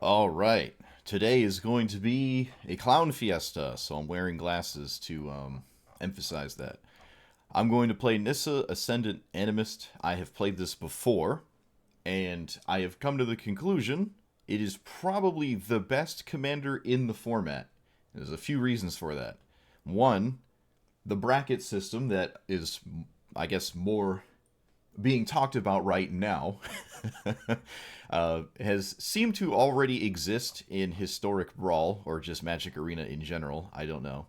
Alright, today is going to be a clown fiesta, so I'm wearing glasses to emphasize that. I'm going to play Nissa, Ascendant Animist. I have played this before, and I have come to the conclusion it is probably the best commander in the format. There's a few reasons for that. One, the bracket system that is, I guess, more being talked about right now has seemed to already exist in historic Brawl or just Magic Arena in general. I don't know.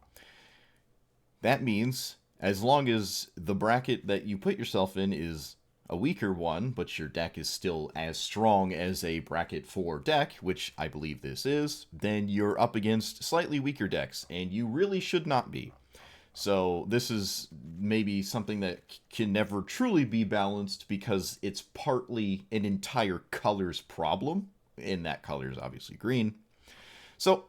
That means as long as the bracket that you put yourself in is a weaker one, but your deck is still as strong as a bracket 4 deck, which I believe this is, then you're up against slightly weaker decks, and you really should not be. So this is maybe something that can never truly be balanced because it's partly an entire colors problem, and that color is obviously green. So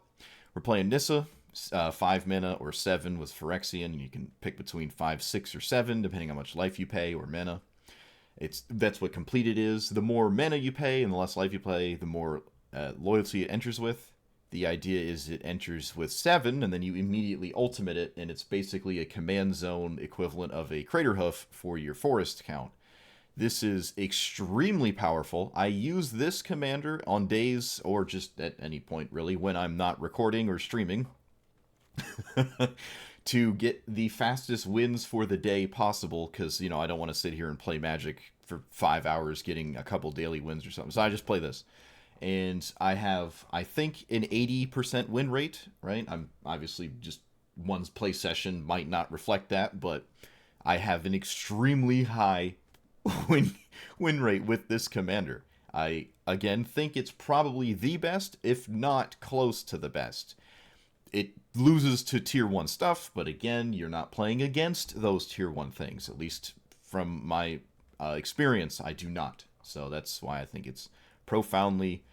we're playing Nissa, 5 mana or 7 with Phyrexian. You can pick between 5, 6, or 7, depending on how much life you pay or mana. That's what completed is. The more mana you pay and the less life you play, the more loyalty it enters with. The idea is it enters with 7, and then you immediately ultimate it, and it's basically a command zone equivalent of a Crater Hoof for your forest count. This is extremely powerful. I use this commander on days, or just at any point really, when I'm not recording or streaming, to get the fastest wins for the day possible, because, I don't want to sit here and play Magic for 5 hours getting a couple daily wins or something. So I just play this and I have, I think, an 80% win rate, right? I'm obviously just one's play session might not reflect that, but I have an extremely high win win rate with this commander. I again think it's probably the best, if not close to the best. It loses to tier 1 stuff, but again, you're not playing against those tier 1 things. At least from my experience, I do not. So that's why I think it's profoundly,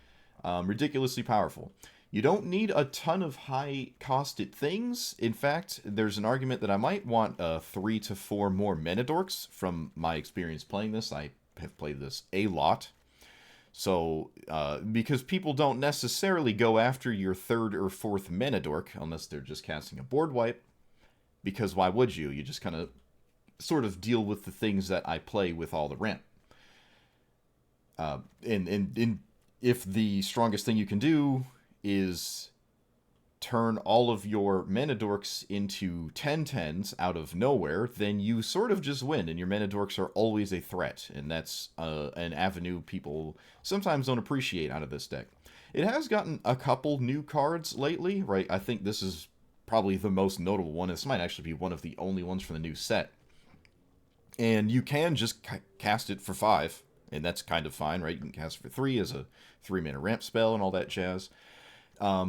ridiculously powerful. You don't need a ton of high-costed things. In fact, there's an argument that I might want 3 to 4 more mana dorks from my experience playing this. I have played this a lot. So, because people don't necessarily go after your 3rd or 4th mana dork unless they're just casting a board wipe. Because why would you? You just kind of sort of deal with the things that I play with all the ramp. And if the strongest thing you can do is turn all of your mana dorks into 10/10s out of nowhere, then you sort of just win, and your mana dorks are always a threat, and that's an avenue people sometimes don't appreciate out of this deck. It has gotten a couple new cards lately, right? I think this is probably the most notable one. This might actually be one of the only ones from the new set. And you can just cast it for 5, and that's kind of fine, right? You can cast it for 3 as a 3-mana ramp spell and all that jazz.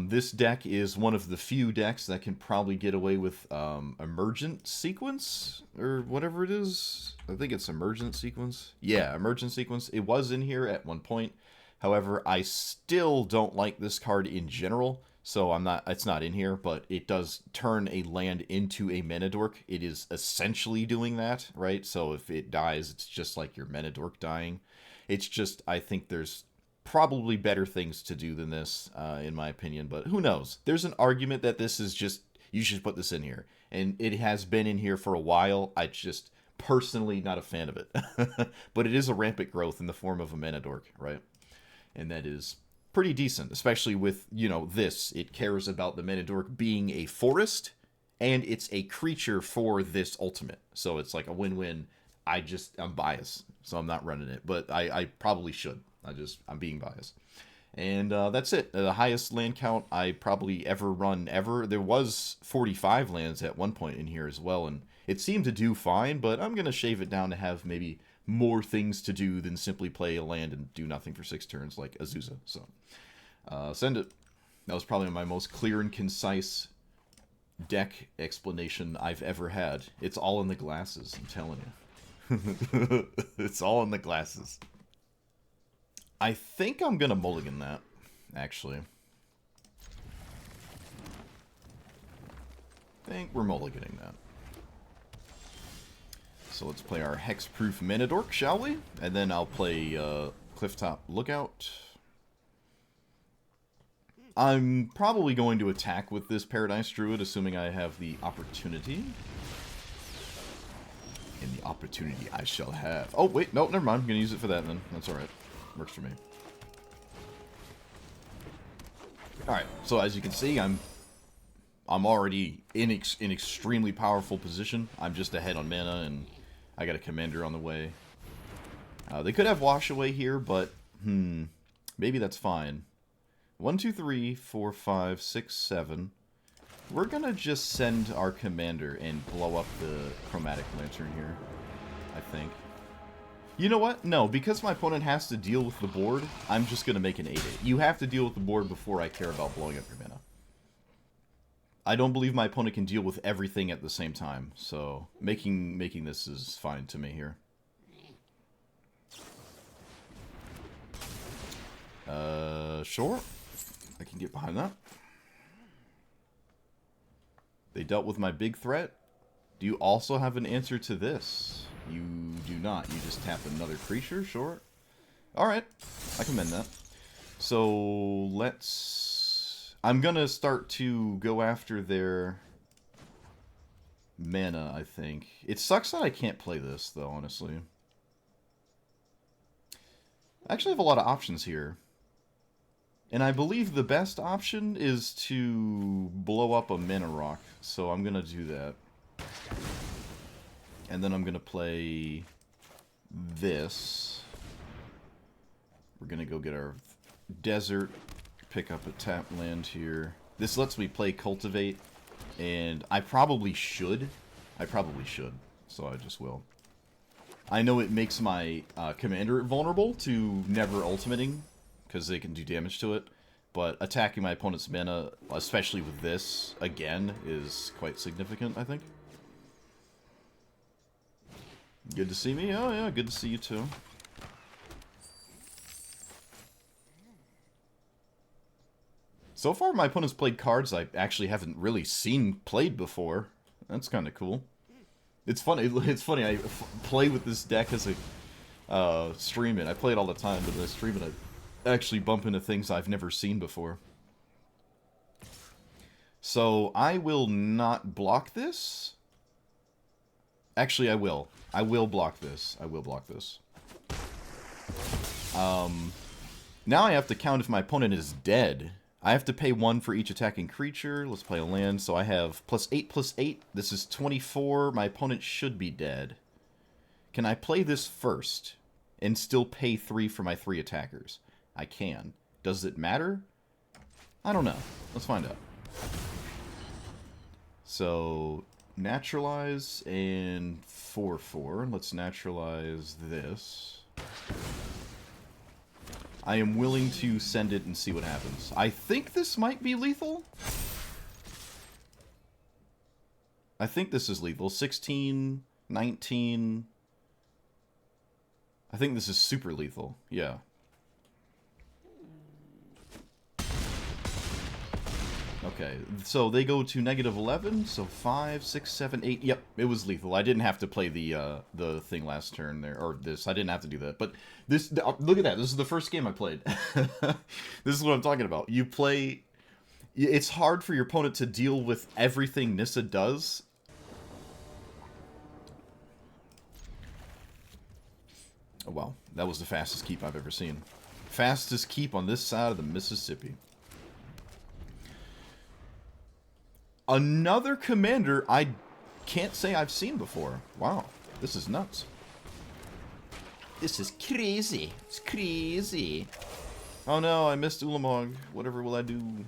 This deck is one of the few decks that can probably get away with Emergent Sequence, or whatever it is. I think it's Emergent Sequence. Yeah, Emergent Sequence. It was in here at one point. However, I still don't like this card in general, so it's not in here, but it does turn a land into a mana dork. It is essentially doing that, right? So if it dies, it's just like your mana dork dying. It's just, I think there's probably better things to do than this, in my opinion, but who knows? There's an argument that this is just, you should put this in here, and it has been in here for a while. I just personally not a fan of it. But it is a rampant growth in the form of a mana dork, right? And that is pretty decent, especially with, this. It cares about the mana dork being a forest, and it's a creature for this ultimate. So it's like a win-win. I'm biased, so I'm not running it, but I probably should. I'm being biased. And that's it. The highest land count I probably ever run ever. There was 45 lands at one point in here as well, and it seemed to do fine, but I'm going to shave it down to have maybe more things to do than simply play a land and do nothing for 6 turns like Azusa. So, send it. That was probably my most clear and concise deck explanation I've ever had. It's all in the glasses, I'm telling you. It's all in the glasses. I think I'm gonna mulligan that, actually. I think we're mulliganing that. So let's play our Hexproof Mana Dork, shall we? And then I'll play Clifftop Lookout. I'm probably going to attack with this Paradise Druid, assuming I have the opportunity. And the opportunity I shall have. Oh, wait, no, never mind. I'm going to use it for that then. That's alright. Works for me. Alright, so as you can see, I'm already in an extremely powerful position. I'm just ahead on mana, and I got a commander on the way. They could have Wash Away here, but, maybe that's fine. 1, 2, 3, 4, 5, 6, 7. We're gonna just send our commander and blow up the Chromatic Lantern here, I think. You know what? No, because my opponent has to deal with the board, I'm just gonna make an 8-8. You have to deal with the board before I care about blowing up your mana. I don't believe my opponent can deal with everything at the same time, so making this is fine to me here. Sure. I can get behind that. They dealt with my big threat. Do you also have an answer to this? You do not. You just tap another creature? Sure. Alright. I commend that. So, let's... I'm gonna start to go after their mana, I think. It sucks that I can't play this, though, honestly. I actually have a lot of options here. And I believe the best option is to blow up a mana rock. So I'm going to do that. And then I'm going to play this. We're going to go get our desert. Pick up a tap land here. This lets me play Cultivate. And I probably should. So I just will. I know it makes my commander vulnerable to never ultimating, because they can do damage to it, but attacking my opponent's mana, especially with this, again, is quite significant, I think. Good to see me? Oh yeah, good to see you too. So far, my opponent's played cards I actually haven't really seen played before. That's kind of cool. It's funny. I play with this deck as I stream it. I play it all the time, but when I stream it, I actually bump into things I've never seen before. So I will not block this. Actually, I will. I will block this. Now I have to count if my opponent is dead. I have to pay 1 for each attacking creature. Let's play a land. So I have +8/+8. This is 24. My opponent should be dead. Can I play this first and still pay 3 for my 3 attackers? I can. Does it matter? I don't know. Let's find out. So, naturalize and 4/4. Let's naturalize this. I am willing to send it and see what happens. I think this might be lethal. I think this is lethal. 16, 19. I think this is super lethal. Yeah. Okay, so they go to -11, so 5, 6, 7, 8. Yep, it was lethal. I didn't have to play the thing last turn there, or this. I didn't have to do that. But this, look at that. This is the first game I played. This is what I'm talking about. You play. It's hard for your opponent to deal with everything Nissa does. Oh wow, that was the fastest keep I've ever seen. Fastest keep on this side of the Mississippi. Another commander I can't say I've seen before. Wow, this is nuts. This is crazy. It's crazy. Oh no, I missed Ulamog. Whatever will I do?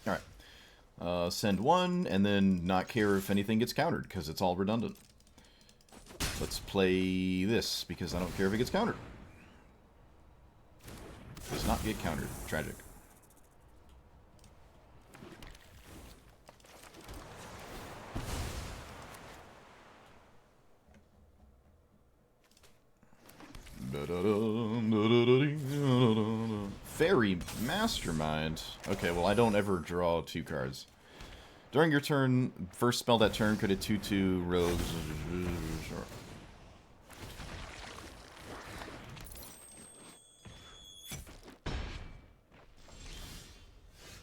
Alright. Send 1, and then not care if anything gets countered, because it's all redundant. Let's play this, because I don't care if it gets countered. Does not get countered. Tragic. Fairy Mastermind. Okay, well, I don't ever draw 2 cards. During your turn, first spell that turn, could a 2/2 rogues. Sure.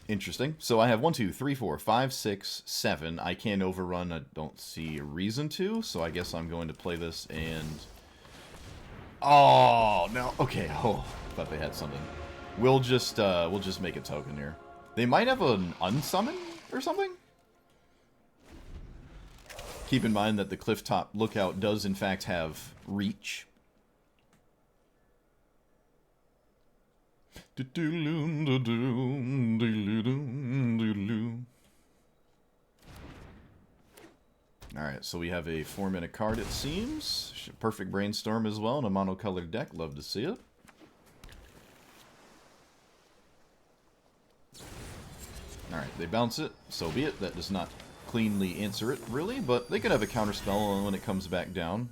Interesting. So I have 1, 2, 3, 4, 5, 6, 7. I can't overrun. I don't see a reason to, so I guess I'm going to play this and... Oh, no. Okay. Oh, thought they had something. We'll just make a token here. They might have an unsummon or something? Keep in mind that the Clifftop Lookout does in fact have reach. Alright, so we have a 4-mana card, it seems. Perfect Brainstorm as well, in a monocolored deck. Love to see it. Alright, they bounce it. So be it. That does not cleanly answer it, really, but they could have a counterspell when it comes back down.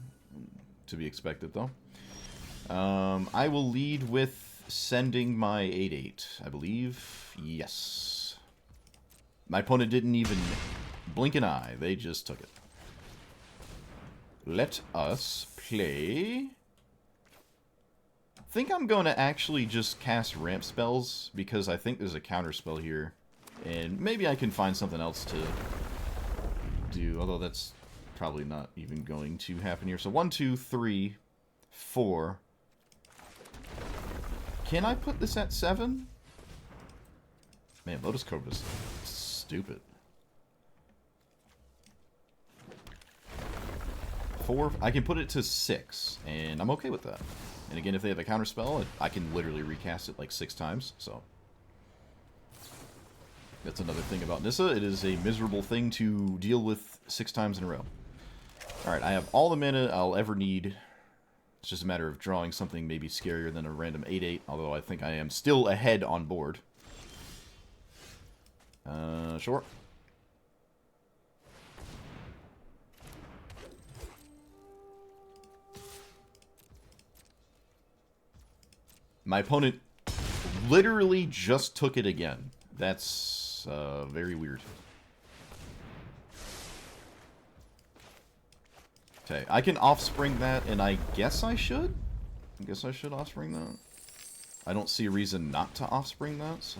To be expected, though. I will lead with sending my 8/8, I believe. Yes. My opponent didn't even blink an eye. They just took it. Let us play... I think I'm going to actually just cast ramp spells, because I think there's a counterspell here. And maybe I can find something else to do, although that's probably not even going to happen here. So 1, 2, 3, 4... Can I put this at 7? Man, Lotus Cobra is stupid. 4. I can put it to 6, and I'm okay with that. And again, if they have a counterspell, I can literally recast it like 6 times, so... That's another thing about Nissa. It is a miserable thing to deal with 6 times in a row. Alright, I have all the mana I'll ever need. It's just a matter of drawing something maybe scarier than a random 8/8, although I think I am still ahead on board. Sure. My opponent literally just took it again. That's very weird. Okay, I can offspring that, and I guess I should? I guess I should offspring that. I don't see a reason not to offspring that, so...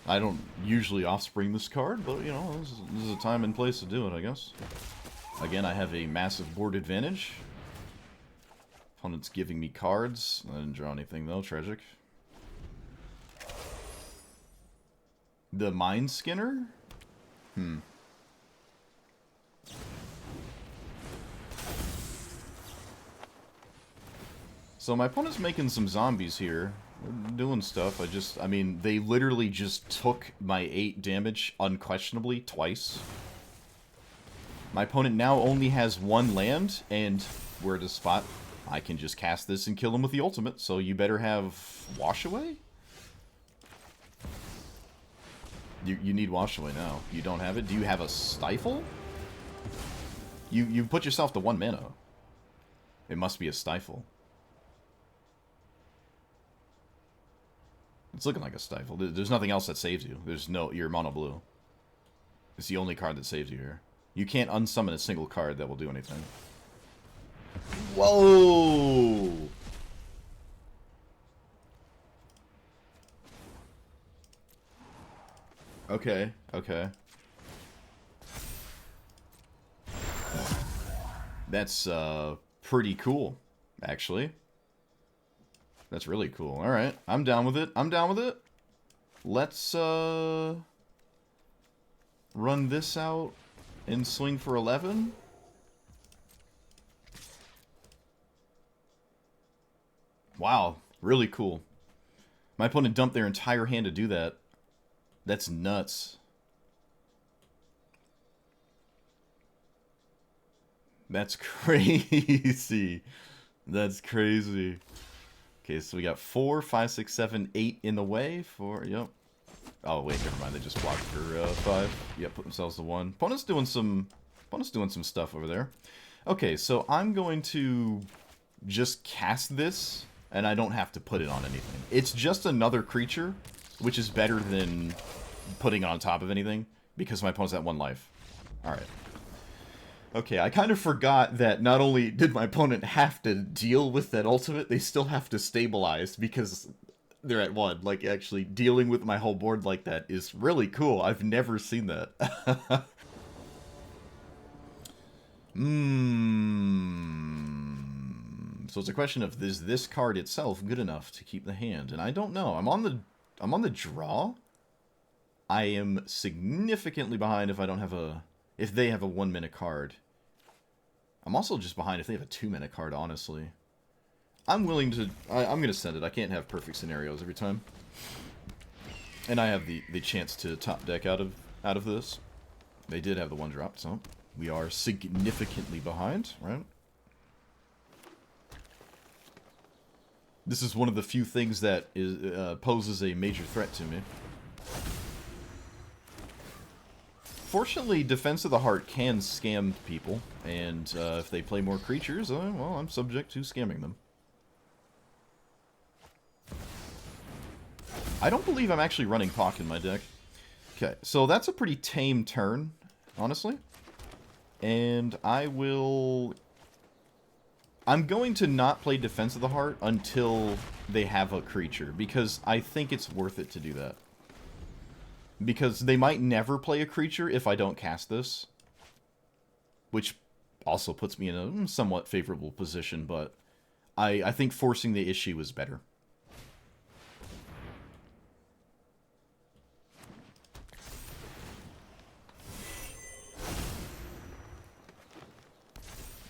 I don't usually offspring this card, but, you know, this is a time and place to do it, I guess. Again, I have a massive board advantage. Opponent's giving me cards. I didn't draw anything, though. Tragic. The Mind Skinner? So my opponent's making some zombies here. They're doing stuff. I mean, they literally just took my 8 damage unquestionably twice. My opponent now only has 1 land, and we're at a spot. I can just cast this and kill him with the ultimate, so you better have Wash Away? You need Wash Away now. You don't have it? Do you have a Stifle? You put yourself to 1 mana. It must be a Stifle. It's looking like a Stifle. There's nothing else that saves you. You're mono blue. It's the only card that saves you here. You can't unsummon a single card that will do anything. Whoa! Okay, okay. That's, pretty cool, actually. That's really cool. Alright, I'm down with it. I'm down with it. Let's, run this out and swing for 11. Wow, really cool. My opponent dumped their entire hand to do that. That's nuts. That's crazy. That's crazy. Okay, so we got 4, 5, 6, 7, 8 in the way for, yep. Oh, wait, never mind. They just blocked for 5. Yep, put themselves to 1. Opponent's doing some stuff over there. Okay, so I'm going to just cast this, and I don't have to put it on anything. It's just another creature, which is better than putting it on top of anything, because my opponent's at 1 life. Alright. Okay, I kind of forgot that not only did my opponent have to deal with that ultimate, they still have to stabilize, because they're at 1. Like, actually dealing with my whole board like that is really cool. I've never seen that. So it's a question of, is this card itself good enough to keep the hand? And I don't know. I'm on the draw. I am significantly behind if I don't have if they have a 1-minute card. I'm also just behind if they have a 2-minute card, honestly. I'm willing to... I'm going to send it. I can't have perfect scenarios every time. And I have the chance to top deck out of this. They did have the 1-drop, so we are significantly behind, right? This is one of the few things that poses a major threat to me. Fortunately, Defense of the Heart can scam people, and if they play more creatures, well, I'm subject to scamming them. I don't believe I'm actually running Pock in my deck. Okay, so that's a pretty tame turn, honestly. And I'm going to not play Defense of the Heart until they have a creature, because I think it's worth it to do that. Because they might never play a creature if I don't cast this. Which also puts me in a somewhat favorable position, but I think forcing the issue is better.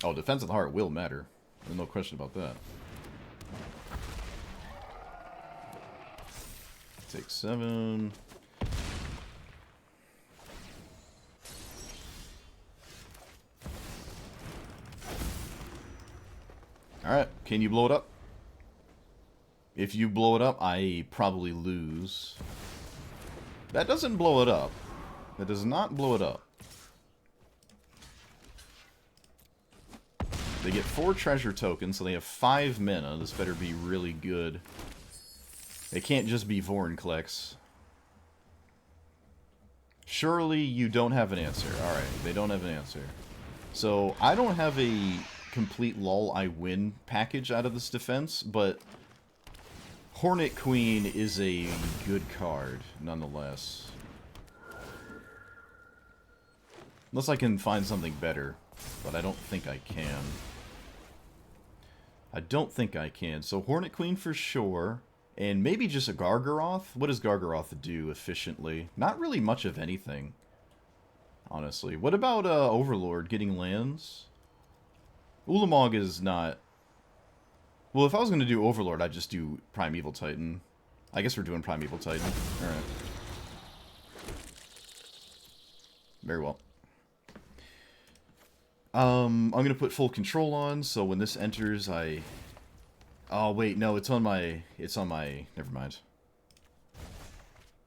Oh, Defense of the Heart will matter. There's no question about that. Take 7... Alright, can you blow it up? If you blow it up, I probably lose. That doesn't blow it up. That does not blow it up. They get 4 treasure tokens, so they have 5 mana. This better be really good. They can't just be Vorinclex. Surely you don't have an answer. Alright, they don't have an answer. So, I don't have a complete lol I win package out of this defense, but Hornet Queen is a good card, nonetheless. Unless I can find something better, but I don't think I can. I don't think I can. So Hornet Queen for sure, and maybe just a Gargaroth? What does Gargaroth do efficiently? Not really much of anything, honestly. What about Overlord getting lands? Ulamog is not... Well, if I was going to do Overlord, I'd just do Primeval Titan. I guess we're doing Primeval Titan. Alright. Very well. I'm going to put full control on, so when this enters, I... Oh, wait, no, it's on my... Never mind.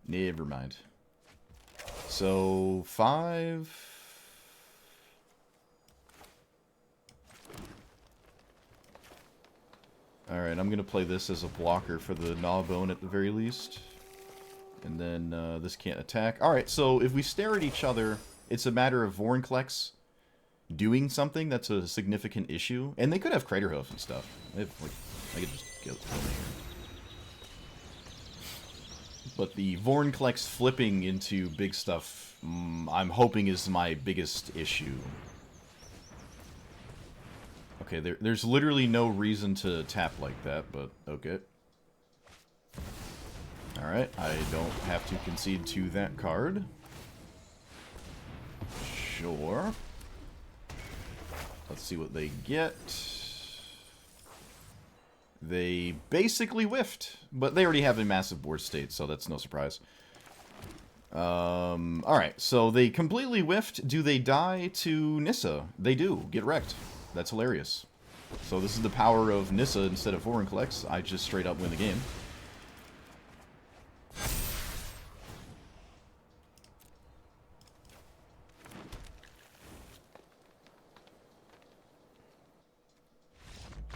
Never mind. So, 5... Alright, I'm going to play this as a blocker for the Gnawbone at the very least. And then this can't attack. Alright, so if we stare at each other, it's a matter of Vorinclex doing something that's a significant issue. And they could have Craterhoof and stuff. Like, I could just kill me here. But the Vorinclex flipping into big stuff, I'm hoping is my biggest issue. Okay, there's literally no reason to tap like that, but okay. Alright, I don't have to concede to that card. Sure. Let's see what they get. They basically whiffed, but they already have a massive board state, so that's no surprise. Alright, so they completely whiffed. Do they die to Nissa? They do. Get wrecked. That's hilarious. So this is the power of Nissa instead of Vorinclex. I just straight up win the game.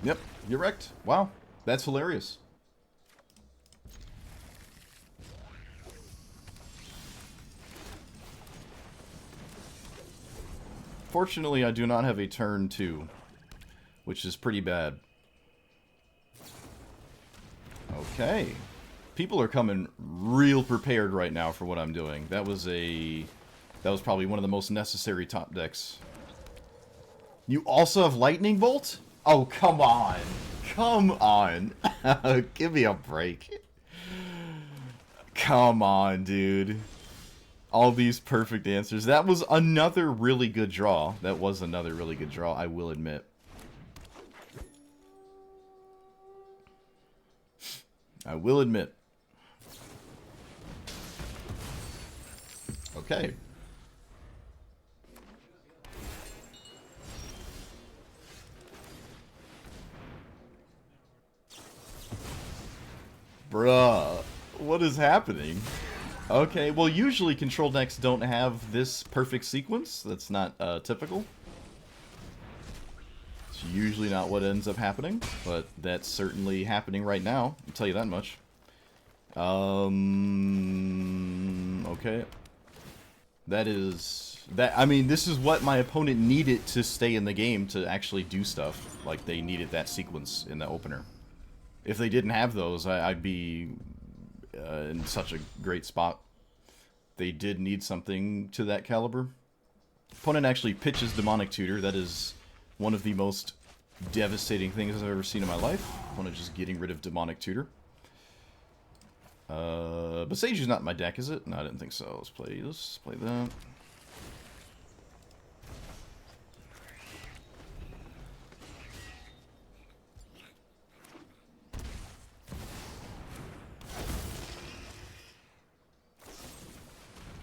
Yep, you're wrecked. Wow, that's hilarious. Fortunately, I do not have a turn 2, which is pretty bad. Okay. People are coming real prepared right now for what I'm doing. That was probably one of the most necessary top decks. You also have Lightning Bolt? Oh, come on. Come on. Give me a break. Come on, dude. All these perfect answers. That was another really good draw. That was another really good draw, I will admit. I will admit. Okay. Bruh. What is happening? Okay, well usually control decks don't have this perfect sequence. That's not typical. It's usually not what ends up happening, but that's certainly happening right now. I'll tell you that much. Okay. I mean, this is what my opponent needed to stay in the game to actually do stuff. Like, they needed that sequence in the opener. If they didn't have those, I'd be in such a great spot. They did need something to that caliber. Opponent actually pitches Demonic Tutor. That is one of the most devastating things I've ever seen in my life. Opponent just getting rid of Demonic Tutor. But Sage is not in my deck, is it? No, I didn't think so. Let's play that.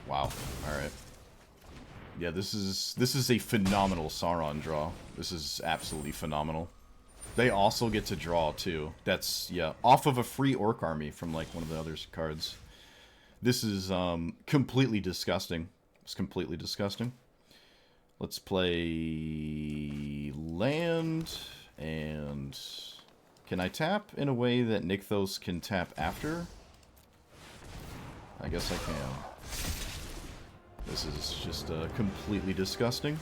Wow. Alright. Yeah, this is a phenomenal Sauron draw. This is absolutely phenomenal. They also get to draw, too. That's, yeah, off of a free Orc army from, like, one of the other cards. This is, completely disgusting. It's completely disgusting. Let's play land, and can I tap in a way that Nykthos can tap after? I guess I can. This is just, completely disgusting.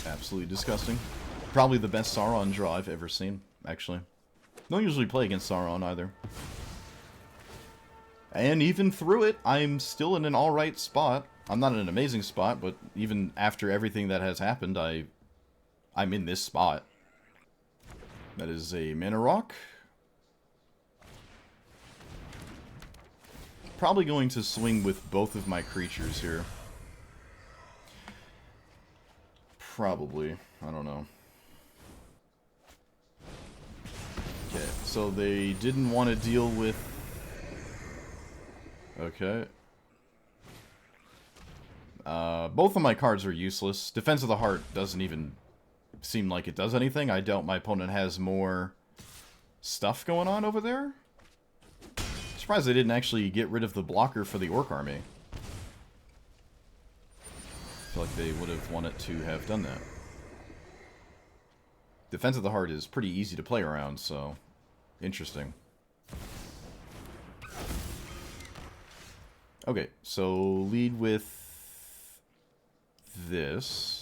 Absolutely disgusting. Probably the best Sauron draw I've ever seen, actually. Don't usually play against Sauron either. And even through it, I'm still in an alright spot. I'm not in an amazing spot, but even after everything that has happened, I'm in this spot. That is a Mana Rock. Probably going to swing with both of my creatures here. Probably. I don't know. Okay, so they didn't want to deal with... Okay. Both of my cards are useless. Defense of the Heart doesn't even seem like it does anything. I doubt my opponent has more stuff going on over there. Surprised they didn't actually get rid of the blocker for the Orc army. I feel like they would have wanted to have done that. Defense of the Heart is pretty easy to play around, so interesting. Okay, so lead with this.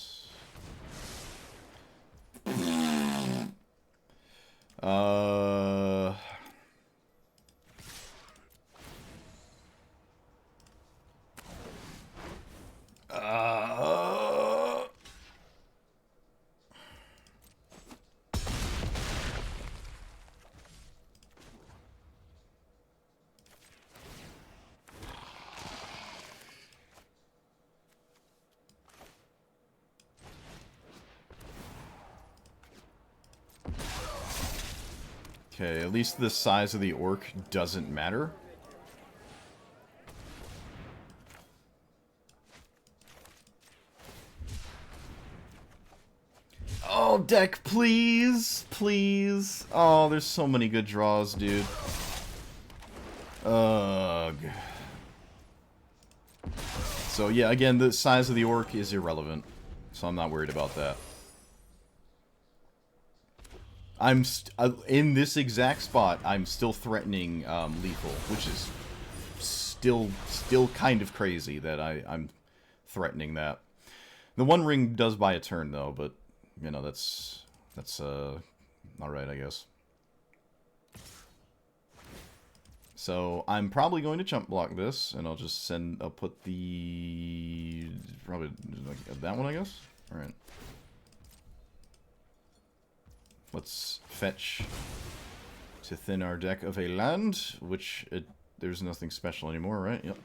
Okay, at least the size of the Orc doesn't matter. Oh, deck, please! Please! Oh, there's so many good draws, dude. Ugh. So, yeah, again, the size of the Orc is irrelevant. So I'm not worried about that. I'm in this exact spot. I'm still threatening lethal, which is still kind of crazy that I'm threatening that. The One Ring does buy a turn, though, but, you know, that's alright, I guess. So, I'm probably going to chump block this, and I'll just I'll put the... probably like that one, I guess? Alright. Let's fetch to thin our deck of a land, which there's nothing special anymore, right? Yep.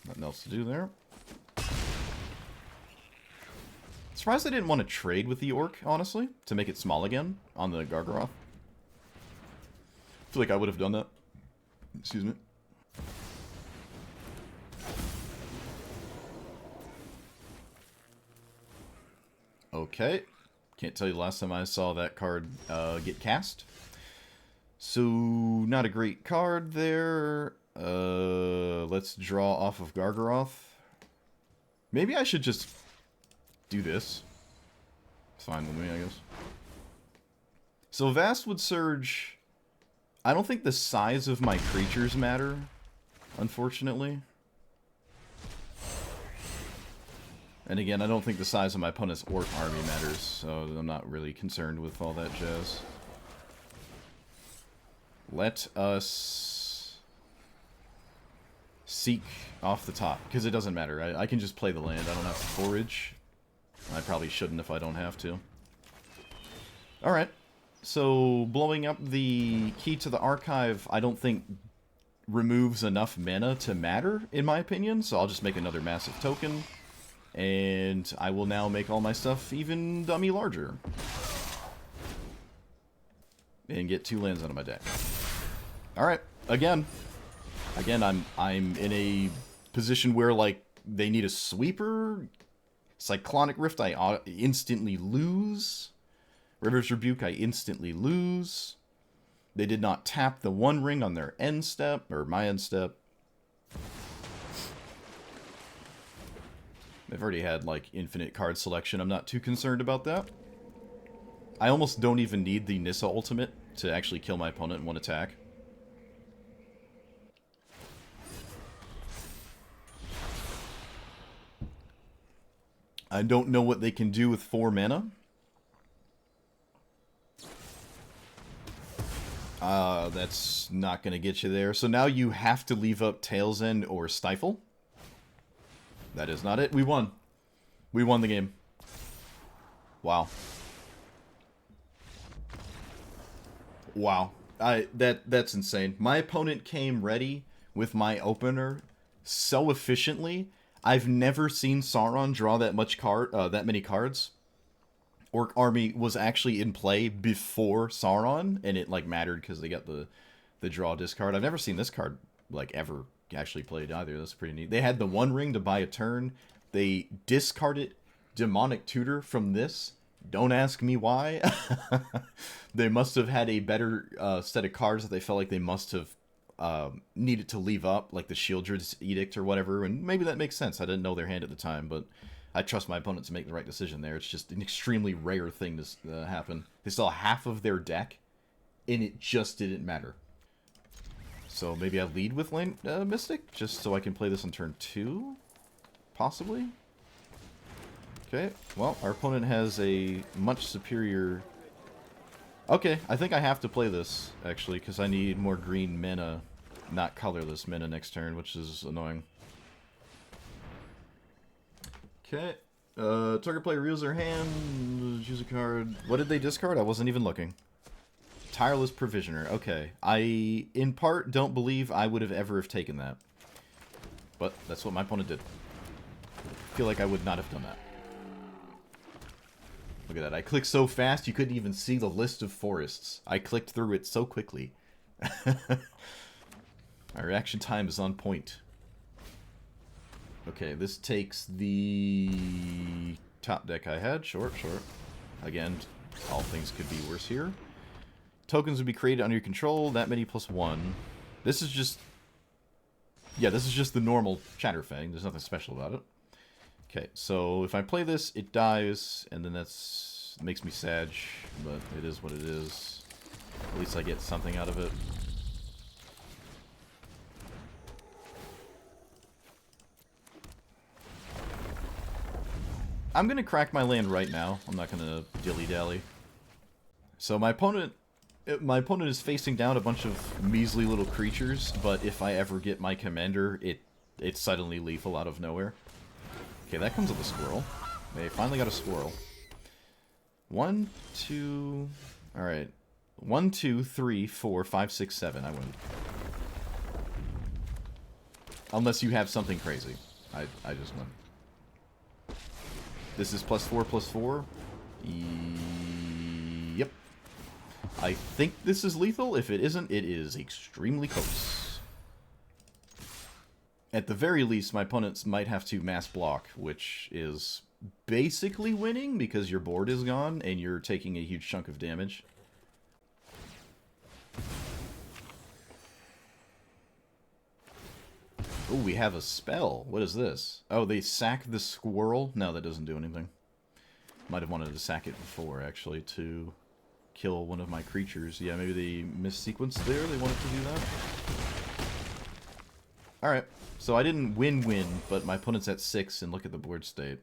Nothing else to do there. Surprised I didn't want to trade with the Orc, honestly, to make it small again on the Gargaroth. I feel like I would have done that. Excuse me. Okay. Can't tell you the last time I saw that card get cast. So, not a great card there. Let's draw off of Gargaroth. Maybe I should just do this. It's fine with me, I guess. So, Vastwood Surge... I don't think the size of my creatures matter, unfortunately. And again, I don't think the size of my opponent's Orc army matters, so I'm not really concerned with all that jazz. Let us seek off the top, because it doesn't matter. I can just play the land. I don't have to forage. I probably shouldn't if I don't have to. Alright. So, blowing up the key to the archive, I don't think removes enough mana to matter, in my opinion. So I'll just make another massive token. And I will now make all my stuff even dummy larger. And get 2 lands out of my deck. Alright, again, I'm in a position where, like, they need a sweeper. Cyclonic Rift, I instantly lose. River's Rebuke, I instantly lose. They did not tap the One Ring on their end step, or my end step. They've already had, like, infinite card selection. I'm not too concerned about that. I almost don't even need the Nissa ultimate to actually kill my opponent in one attack. I don't know what they can do with 4 mana. That's not going to get you there. So now you have to leave up Tail's End or Stifle. That is not it. We won. We won the game. Wow. Wow. That's insane. My opponent came ready with my opener so efficiently. I've never seen Sauron draw that many cards. Orc army was actually in play before Sauron, and it like mattered because they got the draw discard. I've never seen this card like ever actually played either. That's pretty neat. They had the One Ring to buy a turn. They discarded Demonic Tutor from this. Don't ask me why. They must have had a better set of cards that they felt like they must have needed to leave up, like the Shieldred's Edict or whatever, and maybe that makes sense. I didn't know their hand at the time, but I trust my opponent to make the right decision there. It's just an extremely rare thing to happen. They saw half of their deck, and it just didn't matter. So maybe I lead with Lane Mystic, just so I can play this on turn 2? Possibly? Okay, well, our opponent has a much superior... Okay, I think I have to play this, actually, because I need more green mana, not colorless mana next turn, which is annoying. Okay, target player reveals their hand, choose a card. What did they discard? I wasn't even looking. Tireless Provisioner, okay. I, in part, don't believe I would have ever have taken that. But that's what my opponent did. I feel like I would not have done that. Look at that, I clicked so fast you couldn't even see the list of forests. I clicked through it so quickly. Our reaction time is on point. Okay, this takes the top deck I had. Short. Again, all things could be worse here. Tokens would be created under your control. That many plus 1. This is just... Yeah, this is just the normal Chatterfang. There's nothing special about it. Okay, so if I play this, it dies, and then that's makes me sad, but it is what it is. At least I get something out of it. I'm gonna crack my land right now. I'm not gonna dilly-dally. So my opponent is facing down a bunch of measly little creatures, but if I ever get my commander, it's suddenly lethal out of nowhere. Okay, that comes with a squirrel. They finally got a squirrel. 1, 2... Alright. 1, 2, 3, 4, 5, 6, 7. I win. Unless you have something crazy. I just win. This is +4/+4. Yep. I think this is lethal. If it isn't, it is extremely close. At the very least, my opponents might have to mass block, which is basically winning because your board is gone and you're taking a huge chunk of damage. Oh, we have a spell. What is this? Oh, they sack the squirrel? No, that doesn't do anything. Might have wanted to sack it before, actually, to kill one of my creatures. Yeah, maybe they missequenced there. They wanted to do that. Alright, so I didn't win, but my opponent's at 6, and look at the board state.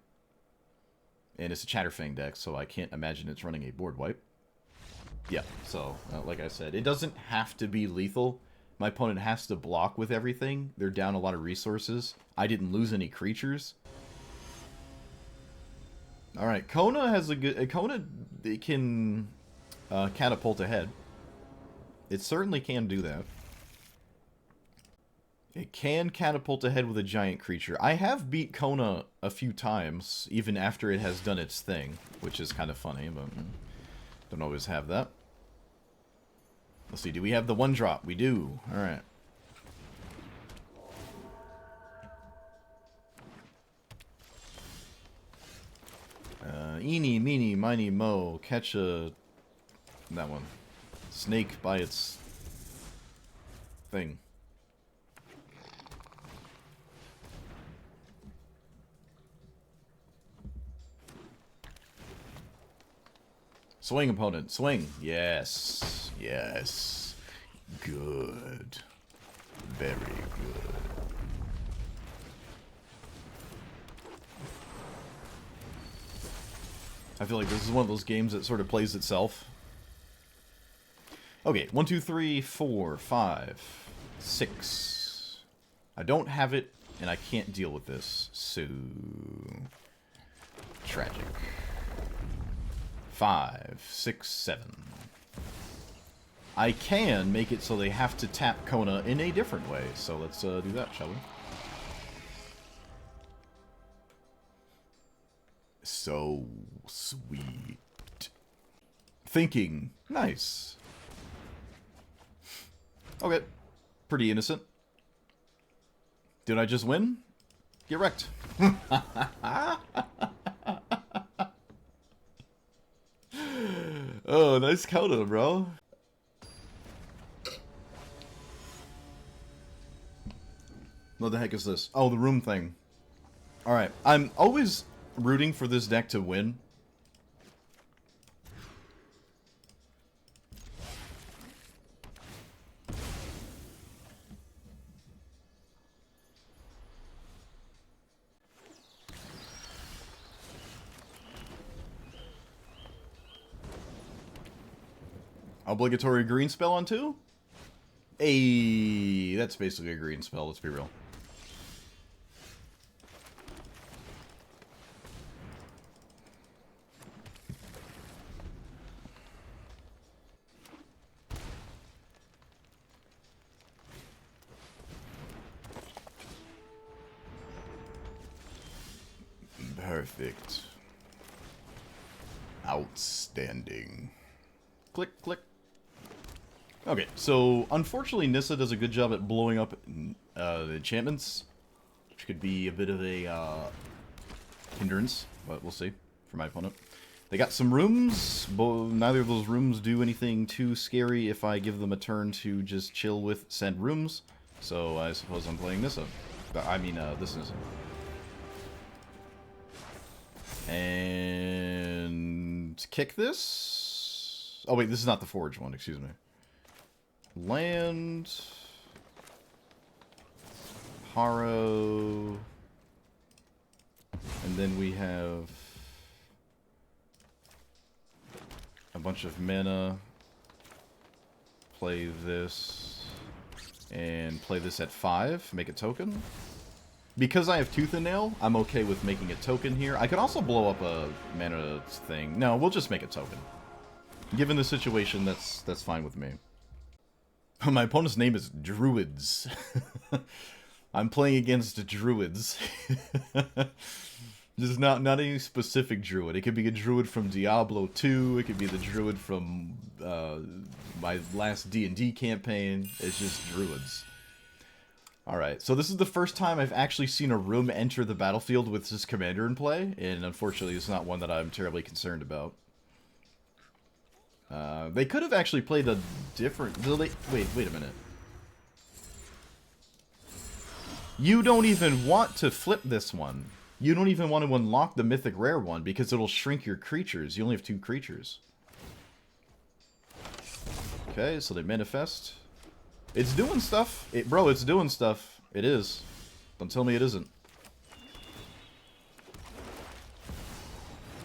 And it's a Chatterfang deck, so I can't imagine it's running a board wipe. Yeah, so, like I said, it doesn't have to be lethal. My opponent has to block with everything. They're down a lot of resources. I didn't lose any creatures. Alright, Kona has a good... Kona, it can catapult ahead. It certainly can do that. It can catapult ahead with a giant creature. I have beat Kona a few times, even after it has done its thing, which is kind of funny, but don't always have that. Let's see, do we have the 1-drop? We do. Alright. Eeny, meeny, miny, mo. Catch a... that one. Snake by its... thing. Swing, opponent. Swing. Yes. Yes. Good. Very good. I feel like this is one of those games that sort of plays itself. Okay, 1, 2, 3, 4, 5, 6. I don't have it, and I can't deal with this. So... tragic. 5, 6, 7. I can make it so they have to tap Kona in a different way, so let's do that, shall we? So sweet. Thinking. Nice. Okay. Pretty innocent. Did I just win? Get wrecked. Oh, nice counter, bro. What the heck is this? Oh, the room thing. Alright, I'm always rooting for this deck to win. Obligatory green spell on 2? Hey, that's basically a green spell, let's be real. Perfect. Outstanding. Click, click. Okay, so unfortunately Nissa does a good job at blowing up the enchantments, which could be a bit of a hindrance, but we'll see for my opponent. They got some rooms, but neither of those rooms do anything too scary if I give them a turn to just chill with said rooms, so I suppose I'm playing Nissa. I mean, this Nissa. And kick this. Oh wait, this is not the forge one, excuse me. Land. Harrow. And then we have bunch of mana. Play this. And play this at 5. Make a token. Because I have Tooth and Nail, I'm okay with making a token here. I could also blow up a mana thing. No, we'll just make a token. Given the situation, that's fine with me. My opponent's name is Druids. I'm playing against Druids. Just not any specific Druid. It could be a Druid from Diablo 2. It could be the Druid from my last D&D campaign. It's just Druids. Alright, so this is the first time I've actually seen a room enter the battlefield with this commander in play, and unfortunately it's not one that I'm terribly concerned about. They could have actually played a different... Wait a minute. You don't even want to flip this one. You don't even want to unlock the mythic rare one because it'll shrink your creatures. You only have 2 creatures. Okay, so they manifest. It's doing stuff. Bro, it's doing stuff. It is. Don't tell me it isn't.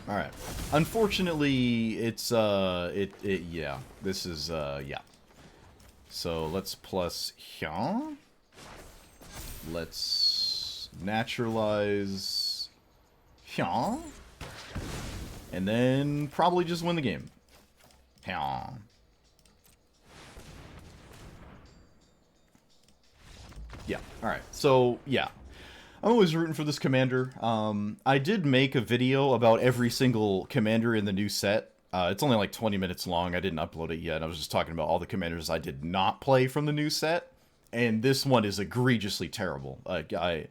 Alright. Unfortunately, it's, yeah. This is, yeah. So, let's plus here. Let's naturalize here. And then probably just win the game. Here. Yeah, alright. So, yeah. I'm always rooting for this commander. I did make a video about every single commander in the new set. It's only like 20 minutes long. I didn't upload it yet. I was just talking about all the commanders I did not play from the new set. And this one is egregiously terrible. The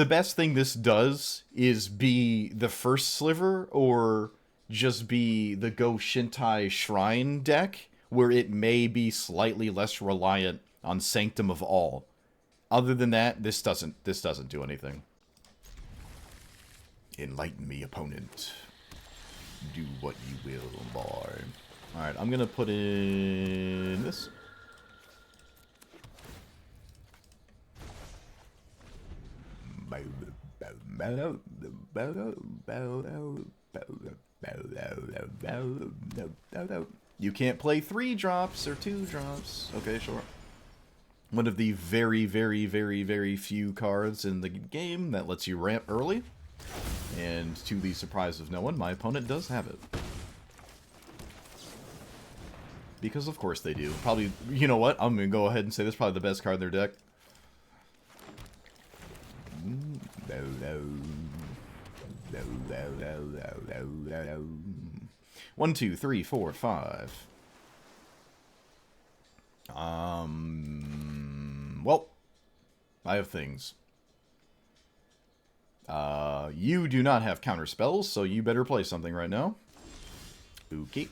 best thing this does is be the first sliver or just be the Go Shintai Shrine deck, where it may be slightly less reliant on Sanctum of All. Other than that, this doesn't do anything. Enlighten me, opponent. Do what you will, boy. Alright, I'm gonna put in this. You can't play 3 drops or 2 drops. Okay, sure. One of the very, very, very, very few cards in the game that lets you ramp early. And to the surprise of no one, my opponent does have it. Because of course they do. Probably, you know what? I'm going to go ahead and say this is probably the best card in their deck. 1, 2, 3, 4, 5. Well, I have things. You do not have counter spells, so you better play something right now. Okay.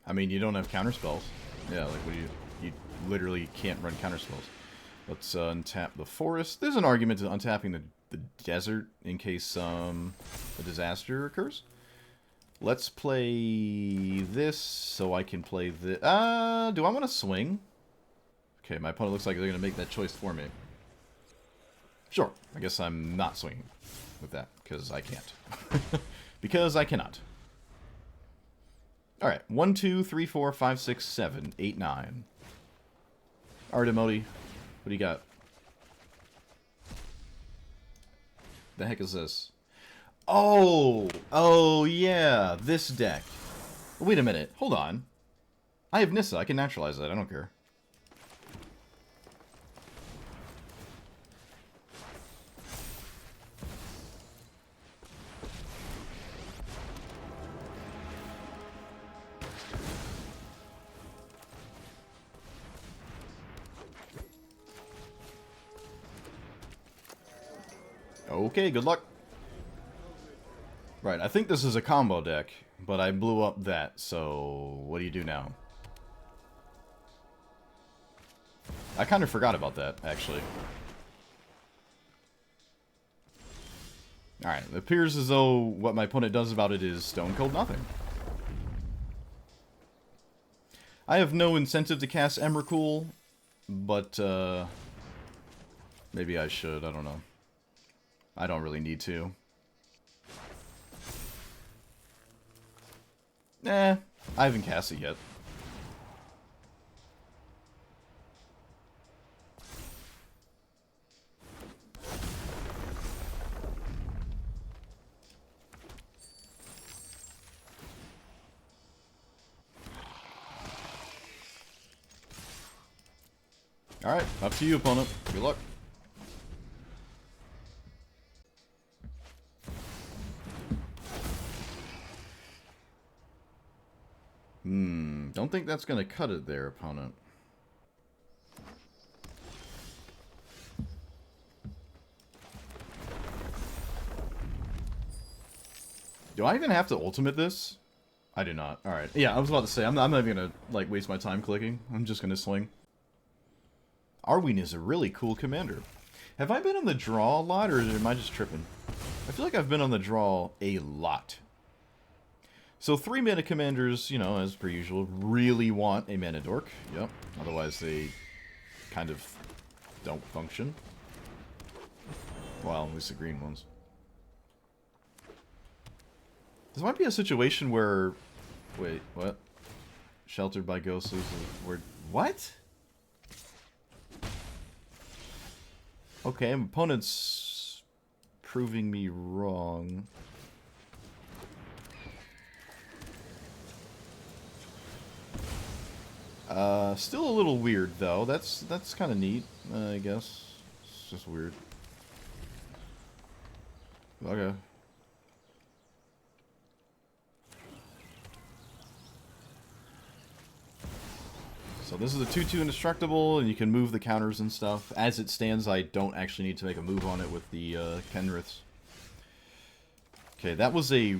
I mean, you don't have counter spells. Yeah, like, what do you literally can't run counter spells. Let's untap the forest. There's an argument to untapping the desert in case a disaster occurs. Let's play this so I can play this. Do I want to swing? Okay, my opponent looks like they're going to make that choice for me. Sure, I guess I'm not swinging with that, because I can't. Because I cannot. Alright, 1, 2, 3, 4, 5, 6, 7, 8, 9. Alright, Emoti, what do you got? The heck is this? Oh, yeah, this deck. Wait a minute, hold on. I have Nissa, I can naturalize that, I don't care. Okay, good luck. Right, I think this is a combo deck, but I blew up that, so what do you do now? I kind of forgot about that, actually. Alright, it appears as though what my opponent does about it is stone cold nothing. I have no incentive to cast Emrakul, but maybe I should, I don't know. I don't really need to. I haven't cast it yet. Alright, up to you, opponent. Good luck. Don't think that's gonna cut it there, opponent. Do I even have to ultimate this? I do not. Alright. Yeah, I was about to say, I'm not even gonna, like, waste my time clicking. I'm just gonna swing. Arween is a really cool commander. Have I been on the draw a lot, or am I just tripping? I feel like I've been on the draw a lot. So 3 mana commanders, you know, as per usual, really want a mana dork. Yep. Otherwise they kind of don't function. Well, at least the green ones. This might be a situation where... Wait, what? Sheltered by ghosts is a word... What? Okay, my opponent's proving me wrong. Still a little weird though. That's kind of neat, I guess. It's just weird. Okay. So this is a 2/2 indestructible, and you can move the counters and stuff. As it stands, I don't actually need to make a move on it with the Kenriths. Okay, that was a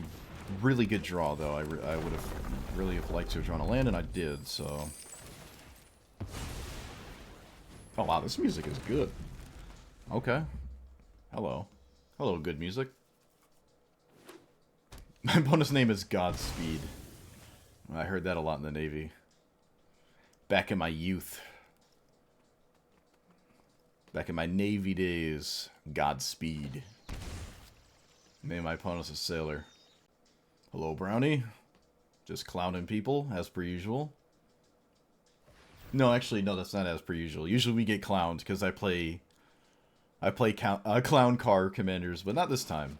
really good draw, though. I would have really liked to have drawn a land, and I did, so... Oh wow, this music is good. Okay. Hello. Hello, good music. My bonus name is Godspeed. I heard that a lot in the Navy. Back in my youth. Back in my Navy days. Godspeed. Name my opponent's a sailor. Hello, Brownie. Just clowning people, as per usual. No, actually, no, that's not as per usual. Usually we get clowned, because I play clown car commanders, but not this time.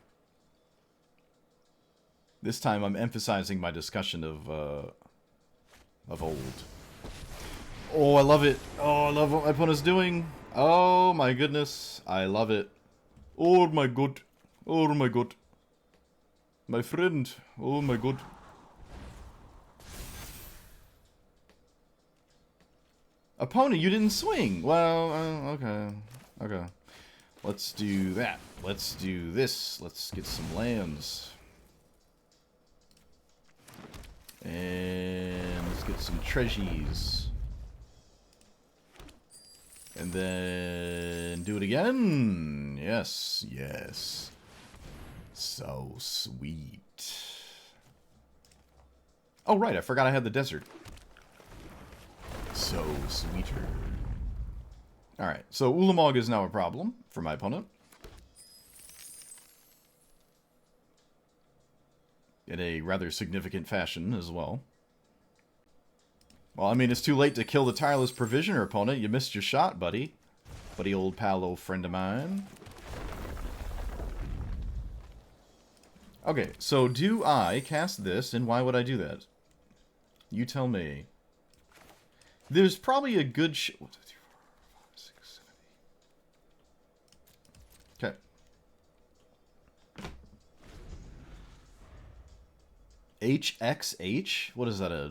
This time I'm emphasizing my discussion of old. Oh, I love it. Oh, I love what my opponent's doing. Oh, my goodness. I love it. Oh, my god. Oh, my god. My friend. Oh, my god. Opponent, you didn't swing. Well, okay. Okay. Let's do that. Let's do this. Let's get some lands. And let's get some treasures. And then do it again. Yes, yes. So sweet. Oh, right. I forgot I had the desert. So sweeter. Alright, so Ulamog is now a problem for my opponent. In a rather significant fashion as well. Well, I mean, it's too late to kill the Tireless Provisioner, opponent. You missed your shot, buddy. Buddy, old pal, old friend of mine. Okay, so do I cast this, and why would I do that? You tell me. There's probably a good Okay. HXH? What is that, a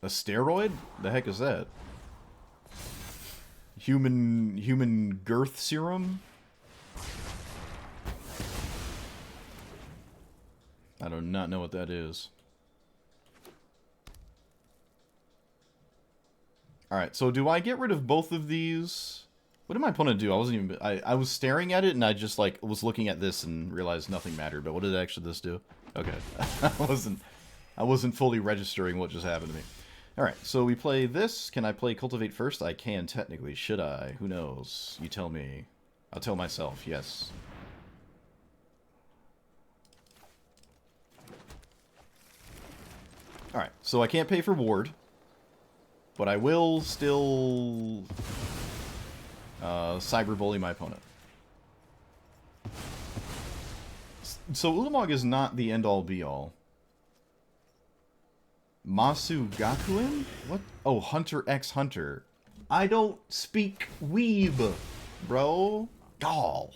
steroid? The heck is that? Human girth serum? I do not know what that is. Alright, so do I get rid of both of these? What did my opponent do? I wasn't even... I was staring at it, and I just, like, was looking at this and realized nothing mattered. But what did actually this do? Okay. I wasn't fully registering what just happened to me. Alright, so we play this. Can I play Cultivate first? I can, technically. Should I? Who knows? You tell me. I'll tell myself, yes. So I can't pay for ward, but I will still cyberbully my opponent. So Ulamog is not the end-all be-all. Masu Gakuen? What? Oh, Hunter x Hunter. I don't speak weeb, bro. Gall.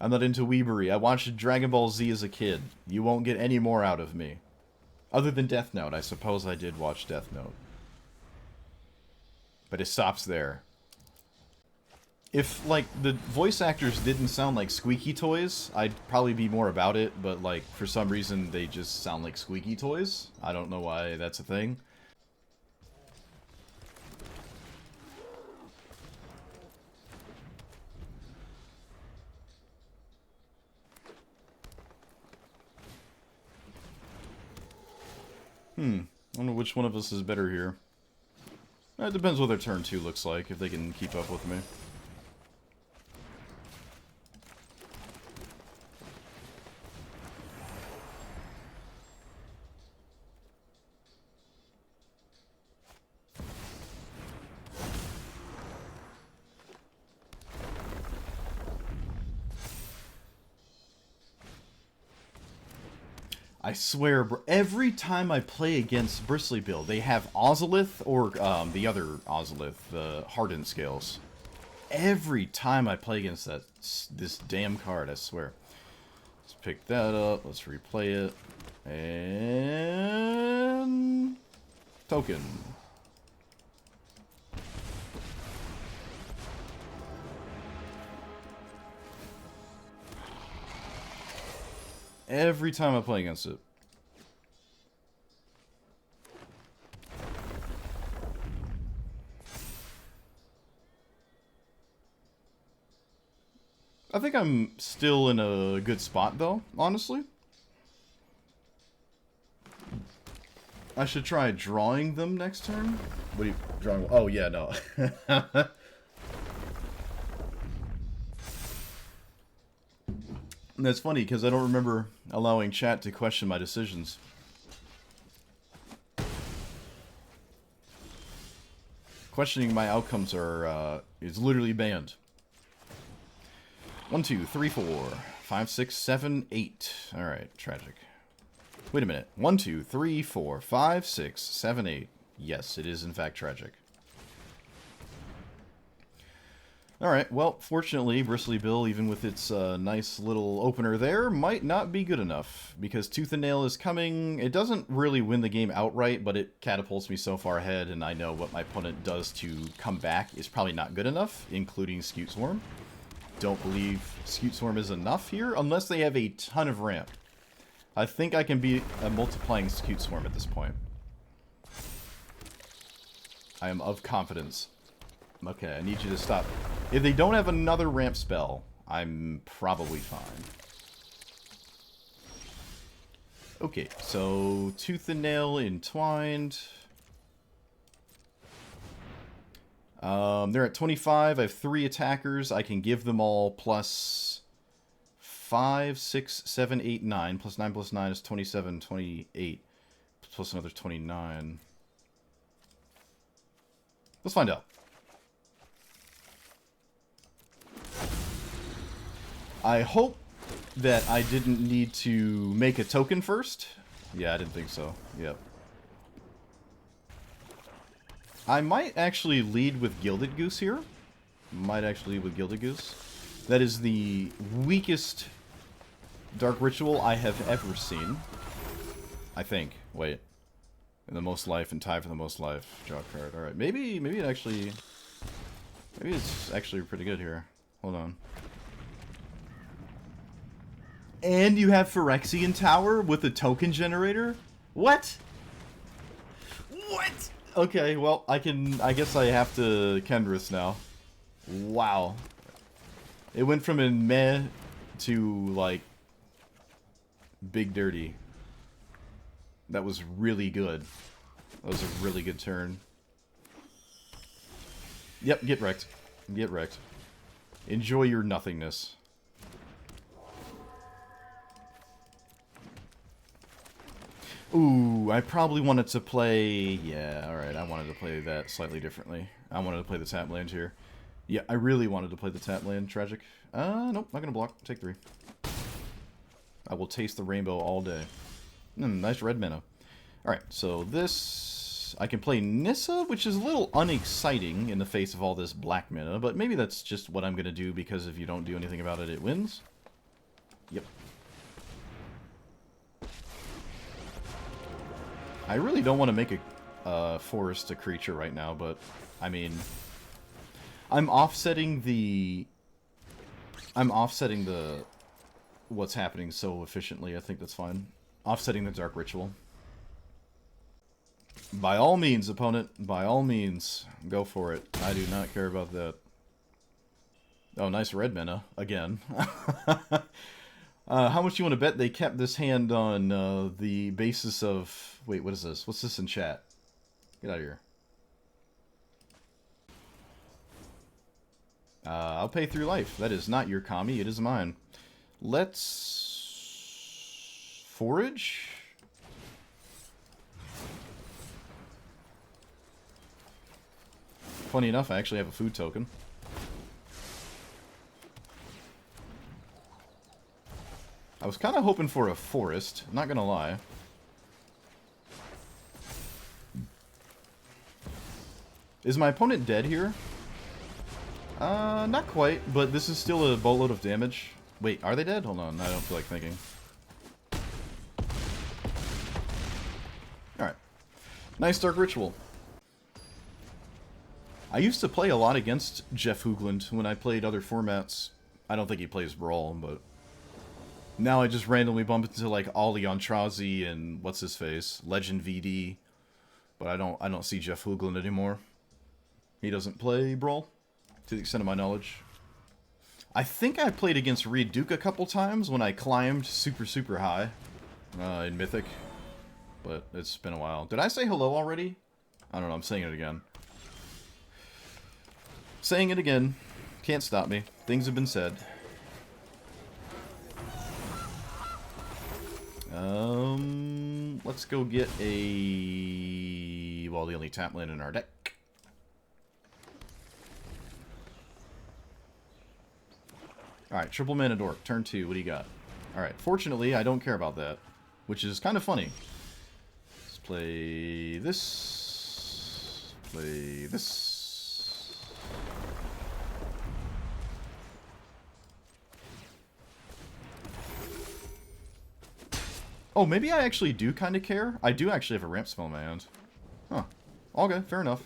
I'm not into weebery. I watched Dragon Ball Z as a kid. You won't get any more out of me. Other than Death Note. I suppose I did watch Death Note. But it stops there. If, like, the voice actors didn't sound like squeaky toys, I'd probably be more about it, but, like, for some reason they just sound like squeaky toys. I don't know why that's a thing. I don't know which one of us is better here. It depends what their turn 2 looks like, if they can keep up with me. I swear, bro, every time I play against Bristly Bill, they have Ozolith or the other Ozolith, the Hardened Scales. Every time I play against this damn card, I swear. Let's pick that up. Let's replay it. And token. Every time I play against it. I think I'm still in a good spot, though, honestly. I should try drawing them next turn. What are you drawing? Oh, yeah, no. And that's funny, because I don't remember allowing chat to question my decisions. Questioning my outcomes is literally banned. 1, 2, 3, 4, 5, 6, 7, 8. Alright, tragic. Wait a minute. 1, 2, 3, 4, 5, 6, 7, 8. Yes, it is in fact tragic. Alright, well, fortunately, Bristly Bill, even with its nice little opener there, might not be good enough. Because Tooth and Nail is coming. It doesn't really win the game outright, but it catapults me so far ahead, and I know what my opponent does to come back is probably not good enough, including Scute Swarm. Don't believe Scute Swarm is enough here, unless they have a ton of ramp. I think I can be a multiplying Scute Swarm at this point. I am of confidence. Okay, I need you to stop. If they don't have another ramp spell, I'm probably fine. Okay, so Tooth and Nail entwined. They're at 25. I have 3 attackers. I can give them all plus 5, 6, 7, 8, 9. Plus 9 plus 9 is 27, 28. Plus another 29. Let's find out. I hope that I didn't need to make a token first. Yeah, I didn't think so. Yep. I might actually lead with Gilded Goose here. Might actually lead with Gilded Goose. That is the weakest Dark Ritual I have ever seen. I think. Wait. In the most life and tie for the most life. Draw a card. Alright, maybe it actually... Maybe it's actually pretty good here. Hold on. And you have Phyrexian Tower with a token generator? What? What? Okay, well, I guess I have to Kendris now. Wow. It went from a meh to, like, big dirty. That was really good. That was a really good turn. Yep, get wrecked. Get wrecked. Enjoy your nothingness. Ooh, I probably wanted to play... Yeah, alright, I wanted to play that slightly differently. I wanted to play the tap land here. Yeah, I really wanted to play the tap land. Tragic. Nope, not gonna block. Take 3. I will taste the rainbow all day. Nice red mana. Alright, so this... I can play Nissa, which is a little unexciting in the face of all this black mana, but maybe that's just what I'm gonna do because if you don't do anything about it, it wins. Yep. I really don't want to make a forest a creature right now, but, I mean... I'm offsetting the... what's happening so efficiently, I think that's fine. Offsetting the Dark Ritual. By all means, opponent, by all means, go for it. I do not care about that. Oh, nice red mana, again. How much do you want to bet they kept this hand on the basis of... Wait, what is this? What's this in chat? Get out of here. I'll pay through life. That is not your Kami, it is mine. Let's... forage? Funny enough, I actually have a food token. I was kind of hoping for a forest, not gonna lie. Is my opponent dead here? Not quite, but this is still a boatload of damage. Wait, are they dead? Hold on, I don't feel like thinking. Alright. Nice Dark Ritual. I used to play a lot against Jeff Hoogland when I played other formats. I don't think he plays Brawl, but... Now I just randomly bump into, like, Ollie Ontrazi and what's-his-face, Legend VD. But I don't see Jeff Hoogland anymore. He doesn't play Brawl, to the extent of my knowledge. I think I played against Reed Duke a couple times when I climbed super, super high in Mythic. But it's been a while. Did I say hello already? I don't know, I'm saying it again. Saying it again. Can't stop me. Things have been said. Let's go get a... Well, the only tap land in our deck. Alright, triple mana dork. Turn 2. What do you got? Alright, fortunately, I don't care about that. Which is kind of funny. Let's play this. Play this. Oh, maybe I actually do kind of care. I do actually have a ramp spell in my hand. Huh. All good. Fair enough.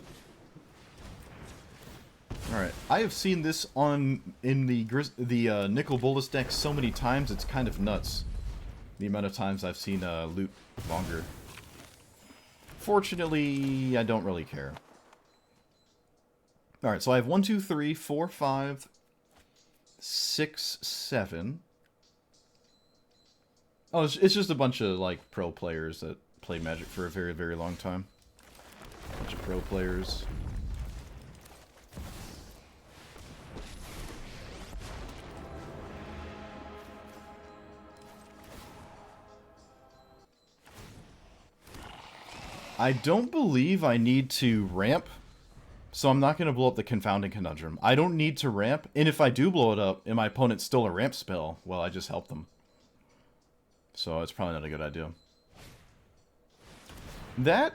Alright. I have seen this in the Nicol Bolas deck so many times, it's kind of nuts. The amount of times I've seen loot longer. Fortunately, I don't really care. Alright, so I have 1, 2, 3, 4, 5, 6, 7... Oh, it's just a bunch of, like, pro players that play Magic for a very, very long time. Bunch of pro players. I don't believe I need to ramp, so I'm not going to blow up the Confounding Conundrum. I don't need to ramp, and if I do blow it up, and my opponent stole a ramp spell, well, I just helped them. So it's probably not a good idea. That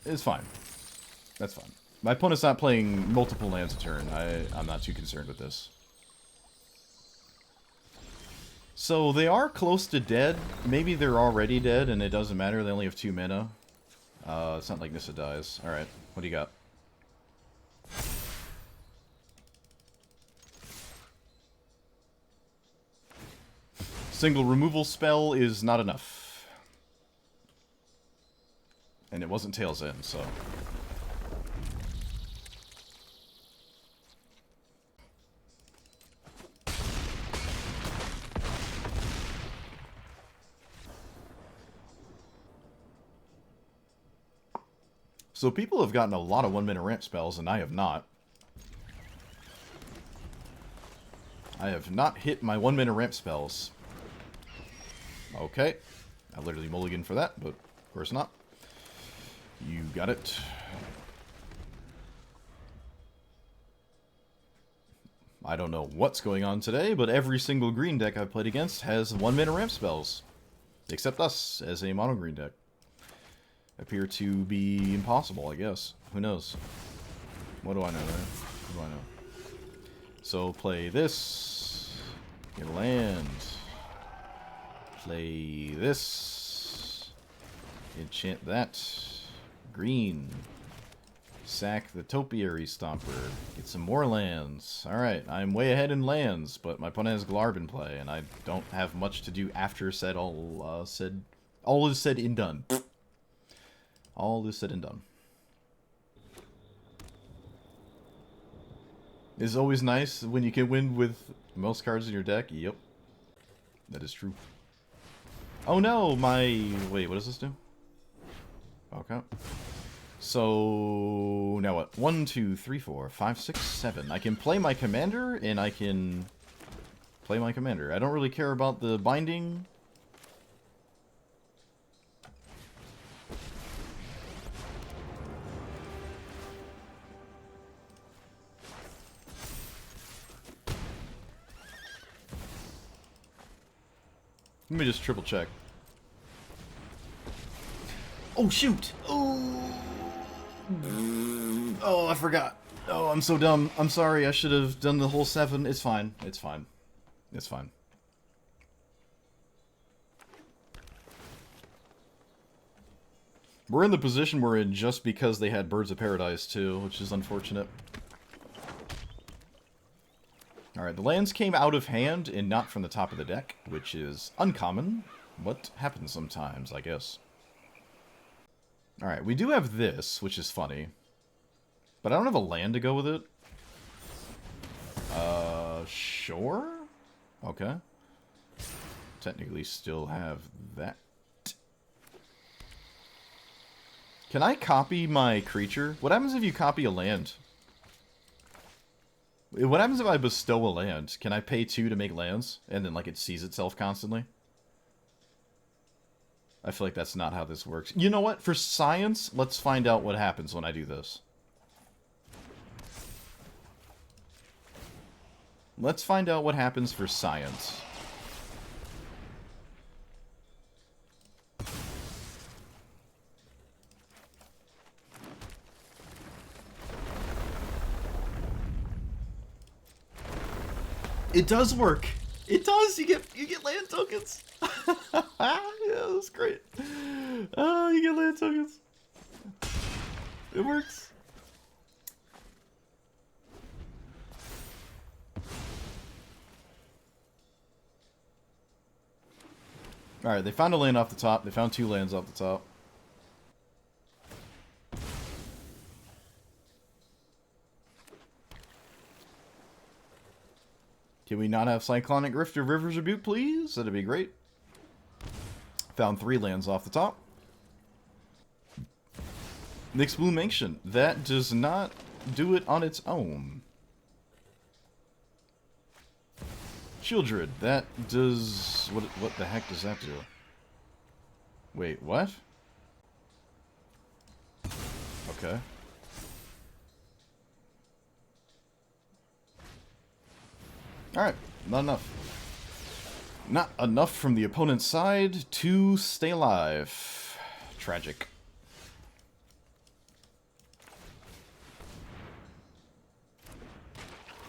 is fine. That's fine. My opponent's not playing multiple lands a turn. I'm not too concerned with this. So they are close to dead. Maybe they're already dead and it doesn't matter. They only have 2 mana. It's not like Nissa dies. Alright, what do you got? Single removal spell is not enough. And it wasn't Tail's End, so... So people have gotten a lot of 1-mana ramp spells, and I have not. I have not hit my 1-mana ramp spells. Okay. I literally mulliganed for that, but Of course not. You got it. I don't know what's going on today, but every single green deck I've played against has 1-mana ramp spells. Except us, as a mono green deck. Appear to be impossible, I guess. Who knows? What do I know, man? What do I know? So, play this. Get a land. Play this. Enchant that. Green. Sack the Topiary Stomper. Get some more lands. Alright, I'm way ahead in lands, but my opponent has Glarb in play, and I don't have much to do after all is said and done. All is said and done. It's always nice when you can win with most cards in your deck. Yep. That is true. Oh no, wait, what does this do? Okay. So, now what? 1, 2, 3, 4, 5, 6, 7. I can play my commander, and I can play my commander. I don't really care about the binding. Let me just triple check. Oh, shoot! Oh! Oh, I forgot. Oh, I'm so dumb. I'm sorry. I should have done the whole 7. It's fine. It's fine. It's fine. We're in the position we're in just because they had Birds of Paradise, too, which is unfortunate. Alright, the lands came out of hand and not from the top of the deck, which is uncommon, but happens sometimes, I guess. Alright, we do have this, which is funny. But I don't have a land to go with it. Sure? Okay. Technically still have that. Can I copy my creature? What happens if you copy a land? What happens if I bestow a land? Can I pay 2 to make lands? And then, like, it sees itself constantly? I feel like that's not how this works. You know what? For science, let's find out what happens when I do this. Let's find out what happens for science. It does work. It does. You get land tokens. Yeah, that's great. Oh, you get land tokens. It works. Alright, they found a land off the top. They found 2 lands off the top. Can we not have Cyclonic Rift or River's Rebuke, please? That'd be great. Found 3 lands off the top. Nyx Bloom Ancient. That does not do it on its own. Shieldred. That does... What the heck does that do? Wait, what? Okay. Alright, not enough. Not enough from the opponent's side to stay alive. Tragic.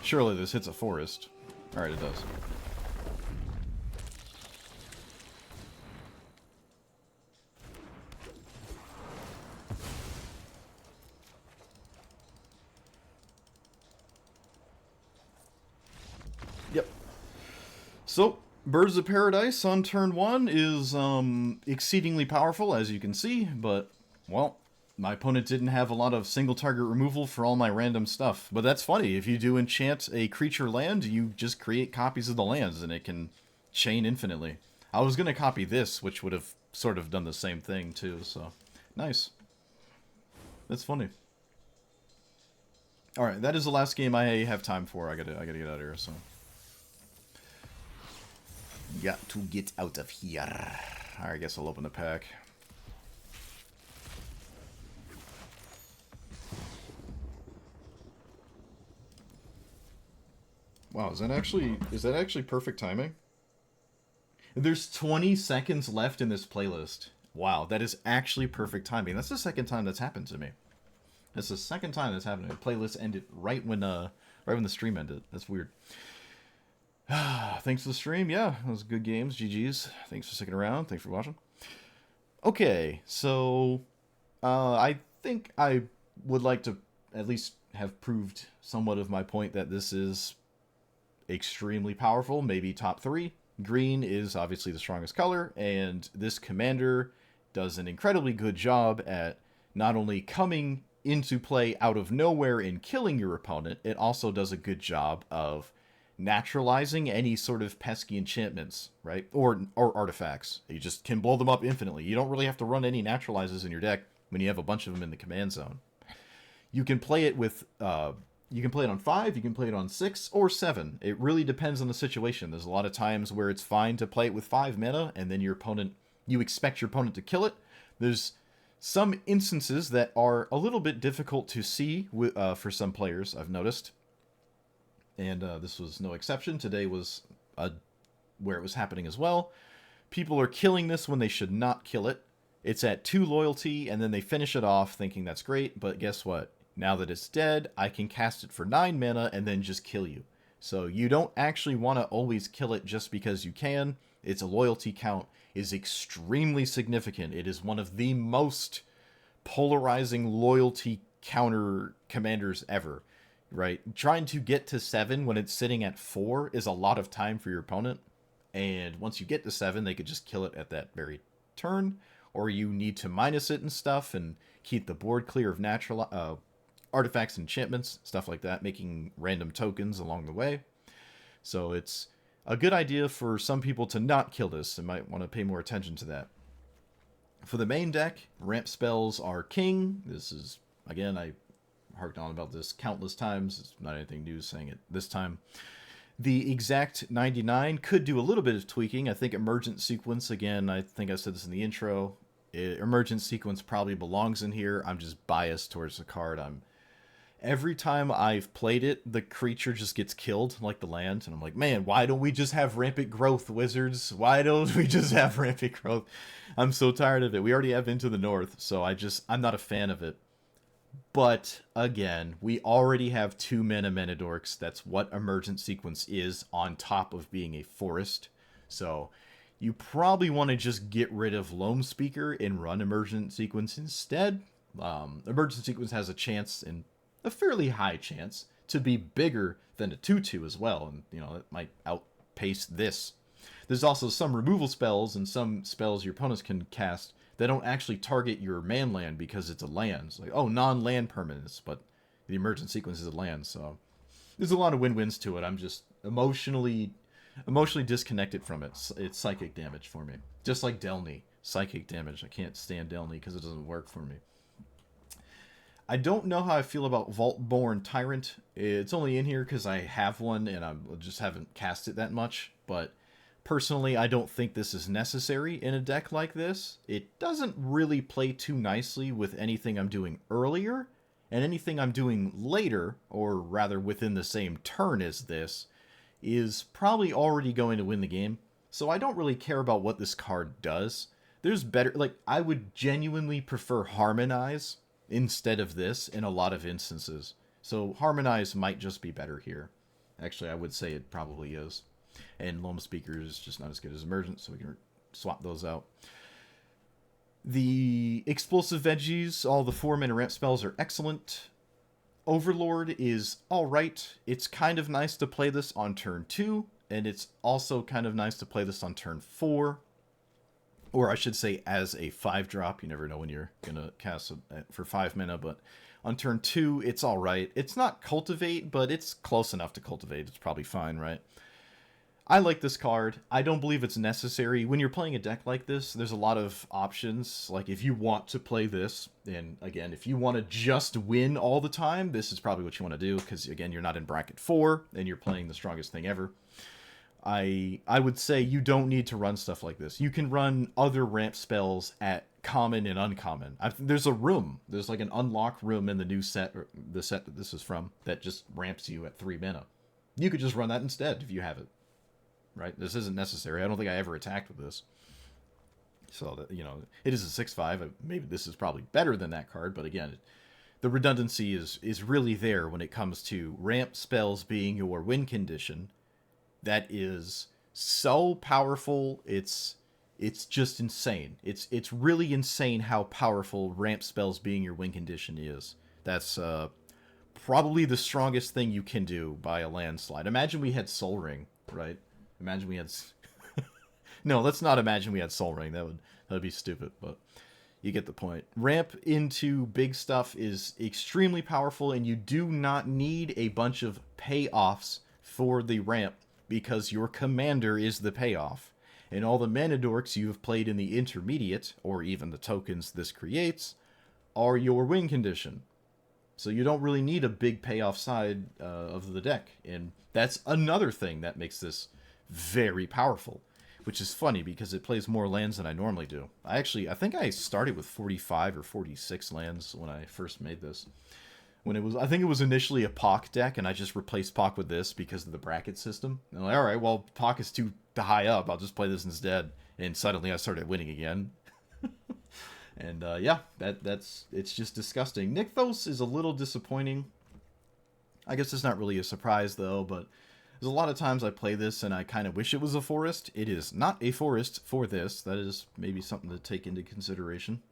Surely this hits a forest. Alright, it does. Yep. So, Birds of Paradise on turn 1 is exceedingly powerful, as you can see, but, well, my opponent didn't have a lot of single target removal for all my random stuff. But that's funny, if you do enchant a creature land, you just create copies of the lands, and it can chain infinitely. I was going to copy this, which would have sort of done the same thing, too, so nice. That's funny. Alright, that is the last game I have time for. I gotta get out of here, so... Got to get out of here. Alright, I guess I'll open the pack. Wow, is that actually perfect timing? There's 20 seconds left in this playlist. Wow, that is actually perfect timing. That's the second time that's happened to me. That's the second time that's happened. The playlist ended right when the stream ended. That's weird. Thanks for the stream. Yeah, it was good games. GG's. Thanks for sticking around. Thanks for watching. Okay, so I think I would like to at least have proved somewhat of my point that this is extremely powerful, maybe top 3. Green is obviously the strongest color, and this commander does an incredibly good job at not only coming into play out of nowhere and killing your opponent, it also does a good job of naturalizing any sort of pesky enchantments, right? Or artifacts. You just can blow them up infinitely. You don't really have to run any naturalizes in your deck when you have a bunch of them in the command zone. You can play it with you can play it on 5, you can play it on 6 or 7. It really depends on the situation. There's a lot of times where it's fine to play it with 5 mana, and then you expect your opponent to kill it. There's some instances that are a little bit difficult to see for some players, I've noticed. And this was no exception. Today was where it was happening as well. People are killing this when they should not kill it. It's at 2 loyalty, and then they finish it off thinking that's great, but guess what? Now that it's dead, I can cast it for 9 mana and then just kill you. So you don't actually want to always kill it just because you can. Its loyalty count is extremely significant. It is one of the most polarizing loyalty counter commanders ever, right? Trying to get to 7 when it's sitting at 4 is a lot of time for your opponent. And once you get to 7, they could just kill it at that very turn. Or you need to minus it and stuff and keep the board clear of natural artifacts, enchantments, stuff like that, making random tokens along the way. So it's a good idea for some people to not kill this and might want to pay more attention to that. For the main deck, ramp spells are king. This is, again, I harked on about this countless times. It's not anything new saying it this time. The exact 99 could do a little bit of tweaking. I think Emergent Sequence, again, I think I said this in the intro. Emergent Sequence probably belongs in here. I'm just biased towards the card. Every time I've played it, the creature just gets killed, like the land. And I'm like, man, why don't we just have Rampant Growth, Wizards? Why don't we just have Rampant Growth? I'm so tired of it. We already have Into the North, so I'm not a fan of it. But, again, we already have 2 mana Dorks. That's what Emergent Sequence is, on top of being a forest. So, you probably want to just get rid of Loam Speaker and run Emergent Sequence instead. Emergent Sequence has a chance, and a fairly high chance, to be bigger than a 2/2 as well. And, it might outpace this. There's also some removal spells and some spells your opponents can cast that don't actually target your man land because it's a land. It's like, oh, non-land permanents, but the Emergent Sequence is a land, so there's a lot of win-wins to it. I'm just emotionally disconnected from it. It's psychic damage for me. Just like Delny. Psychic damage. I can't stand Delny because it doesn't work for me. I don't know how I feel about Vaultborn Tyrant. It's only in here because I have one and I just haven't cast it that much. But personally, I don't think this is necessary in a deck like this. It doesn't really play too nicely with anything I'm doing earlier. And anything I'm doing later, or rather within the same turn as this, is probably already going to win the game. So I don't really care about what this card does. There's better, I would genuinely prefer Harmonize instead of this in a lot of instances. So Harmonize might just be better here. Actually, I would say it probably is. And Loam Speaker is just not as good as Emergent, so we can swap those out. The Explosive Veggies, all the 4-mana ramp spells are excellent. Overlord is alright. It's kind of nice to play this on turn 2, and it's also kind of nice to play this on turn 4. Or I should say as a 5-drop. You never know when you're going to cast it for 5 mana, but on turn 2, it's alright. It's not Cultivate, but it's close enough to Cultivate. It's probably fine, right? I like this card. I don't believe it's necessary. When you're playing a deck like this, there's a lot of options. Like, if you want to play this, and again, if you want to just win all the time, this is probably what you want to do, because, again, you're not in bracket 4, and you're playing the strongest thing ever. I would say you don't need to run stuff like this. You can run other ramp spells at common and uncommon. There's a room. There's an unlock room in the new set, or the set that this is from, that just ramps you at 3 mana. You could just run that instead if you have it. Right? This isn't necessary. I don't think I ever attacked with this. So, that, you know, it is a 6/5. Maybe this is probably better than that card, but again, the redundancy is really there when it comes to ramp spells being your win condition. That is so powerful. It's just insane. It's really insane how powerful ramp spells being your win condition is. That's probably the strongest thing you can do by a landslide. Imagine we had Soul Ring, right? Imagine we had... No, let's not imagine we had Soul Ring. That would be stupid, but you get the point. Ramp into big stuff is extremely powerful, and you do not need a bunch of payoffs for the ramp because your commander is the payoff. And all the mana dorks you have played in the intermediate, or even the tokens this creates, are your win condition. So you don't really need a big payoff side of the deck. And that's another thing that makes this very powerful. Which is funny because it plays more lands than I normally do. I think I started with 45 or 46 lands when I first made this. I think it was initially a Pock deck, and I just replaced Pock with this because of the bracket system. And I'm like, all right, well, Pock is too high up. I'll just play this instead. And suddenly I started winning again. And yeah, it's just disgusting. Nykthos is a little disappointing. I guess it's not really a surprise though, but there's a lot of times I play this and I kind of wish it was a forest. It is not a forest for this. That is maybe something to take into consideration.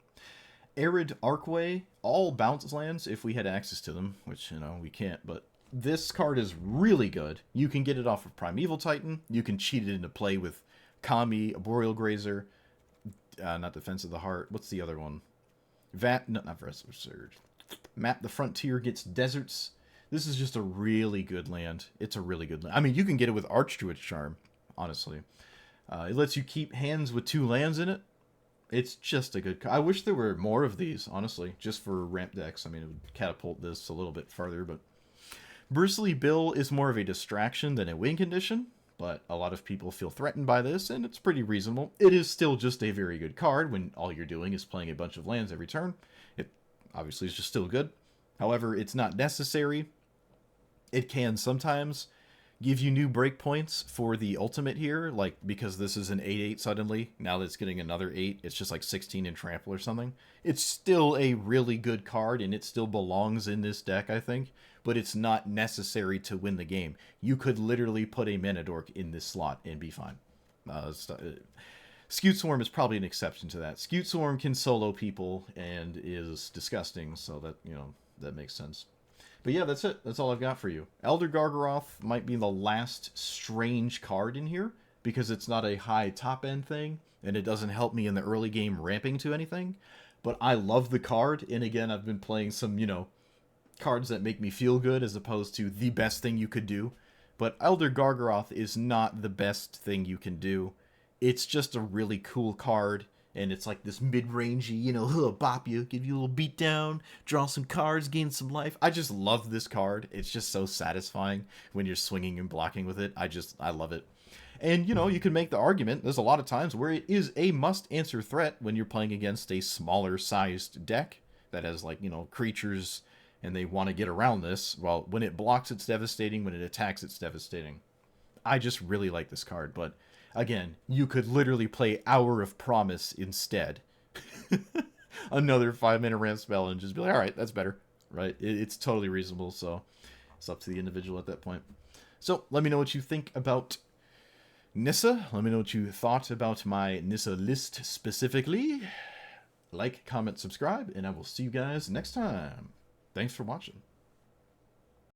Arid Archway, all bounce lands if we had access to them, which, you know, we can't, but this card is really good. You can get it off of Primeval Titan. You can cheat it into play with Kami, Boreal Grazer, not Defense of the Heart. What's the other one? Not Vesper Surge. Map the Frontier gets Deserts. This is just a really good land. It's a really good land. I mean, you can get it with Archdruid's Charm, honestly. It lets you keep hands with 2 lands in it. It's just a good... I wish there were more of these, honestly, just for ramp decks. I mean, it would catapult this a little bit farther, but... Bristly Bill is more of a distraction than a win condition, but a lot of people feel threatened by this, and it's pretty reasonable. It is still just a very good card when all you're doing is playing a bunch of lands every turn. It obviously is just still good. However, it's not necessary. It can sometimes give you new breakpoints for the ultimate here, like because this is an 8/8 suddenly. Now that it's getting another 8, it's just like 16 in trample or something. It's still a really good card, and it still belongs in this deck, I think, but it's not necessary to win the game. You could literally put a mana dork in this slot and be fine. Scute Swarm is probably an exception to that. Scute Swarm can solo people and is disgusting, so that, you know, that makes sense. But yeah, that's it. That's all I've got for you. Elder Gargaroth might be the last strange card in here, because it's not a high top-end thing, and it doesn't help me in the early game ramping to anything. But I love the card, and again, I've been playing some, you know, cards that make me feel good, as opposed to the best thing you could do. But Elder Gargaroth is not the best thing you can do. It's just a really cool card. And it's like this mid-rangey, you know, bop you, give you a little beat down, draw some cards, gain some life. I just love this card. It's just so satisfying when you're swinging and blocking with it. I love it. And, you know, you can make the argument, there's a lot of times where it is a must-answer threat when you're playing against a smaller-sized deck that has, like, you know, creatures, and they want to get around this. Well, when it blocks, it's devastating. When it attacks, it's devastating. I just really like this card, but... Again, you could literally play Hour of Promise instead. Another 5-minute ramp spell and just be like, alright, that's better. Right? It's totally reasonable, so it's up to the individual at that point. So, let me know what you think about Nissa. Let me know what you thought about my Nissa list specifically. Like, comment, subscribe, and I will see you guys next time. Thanks for watching.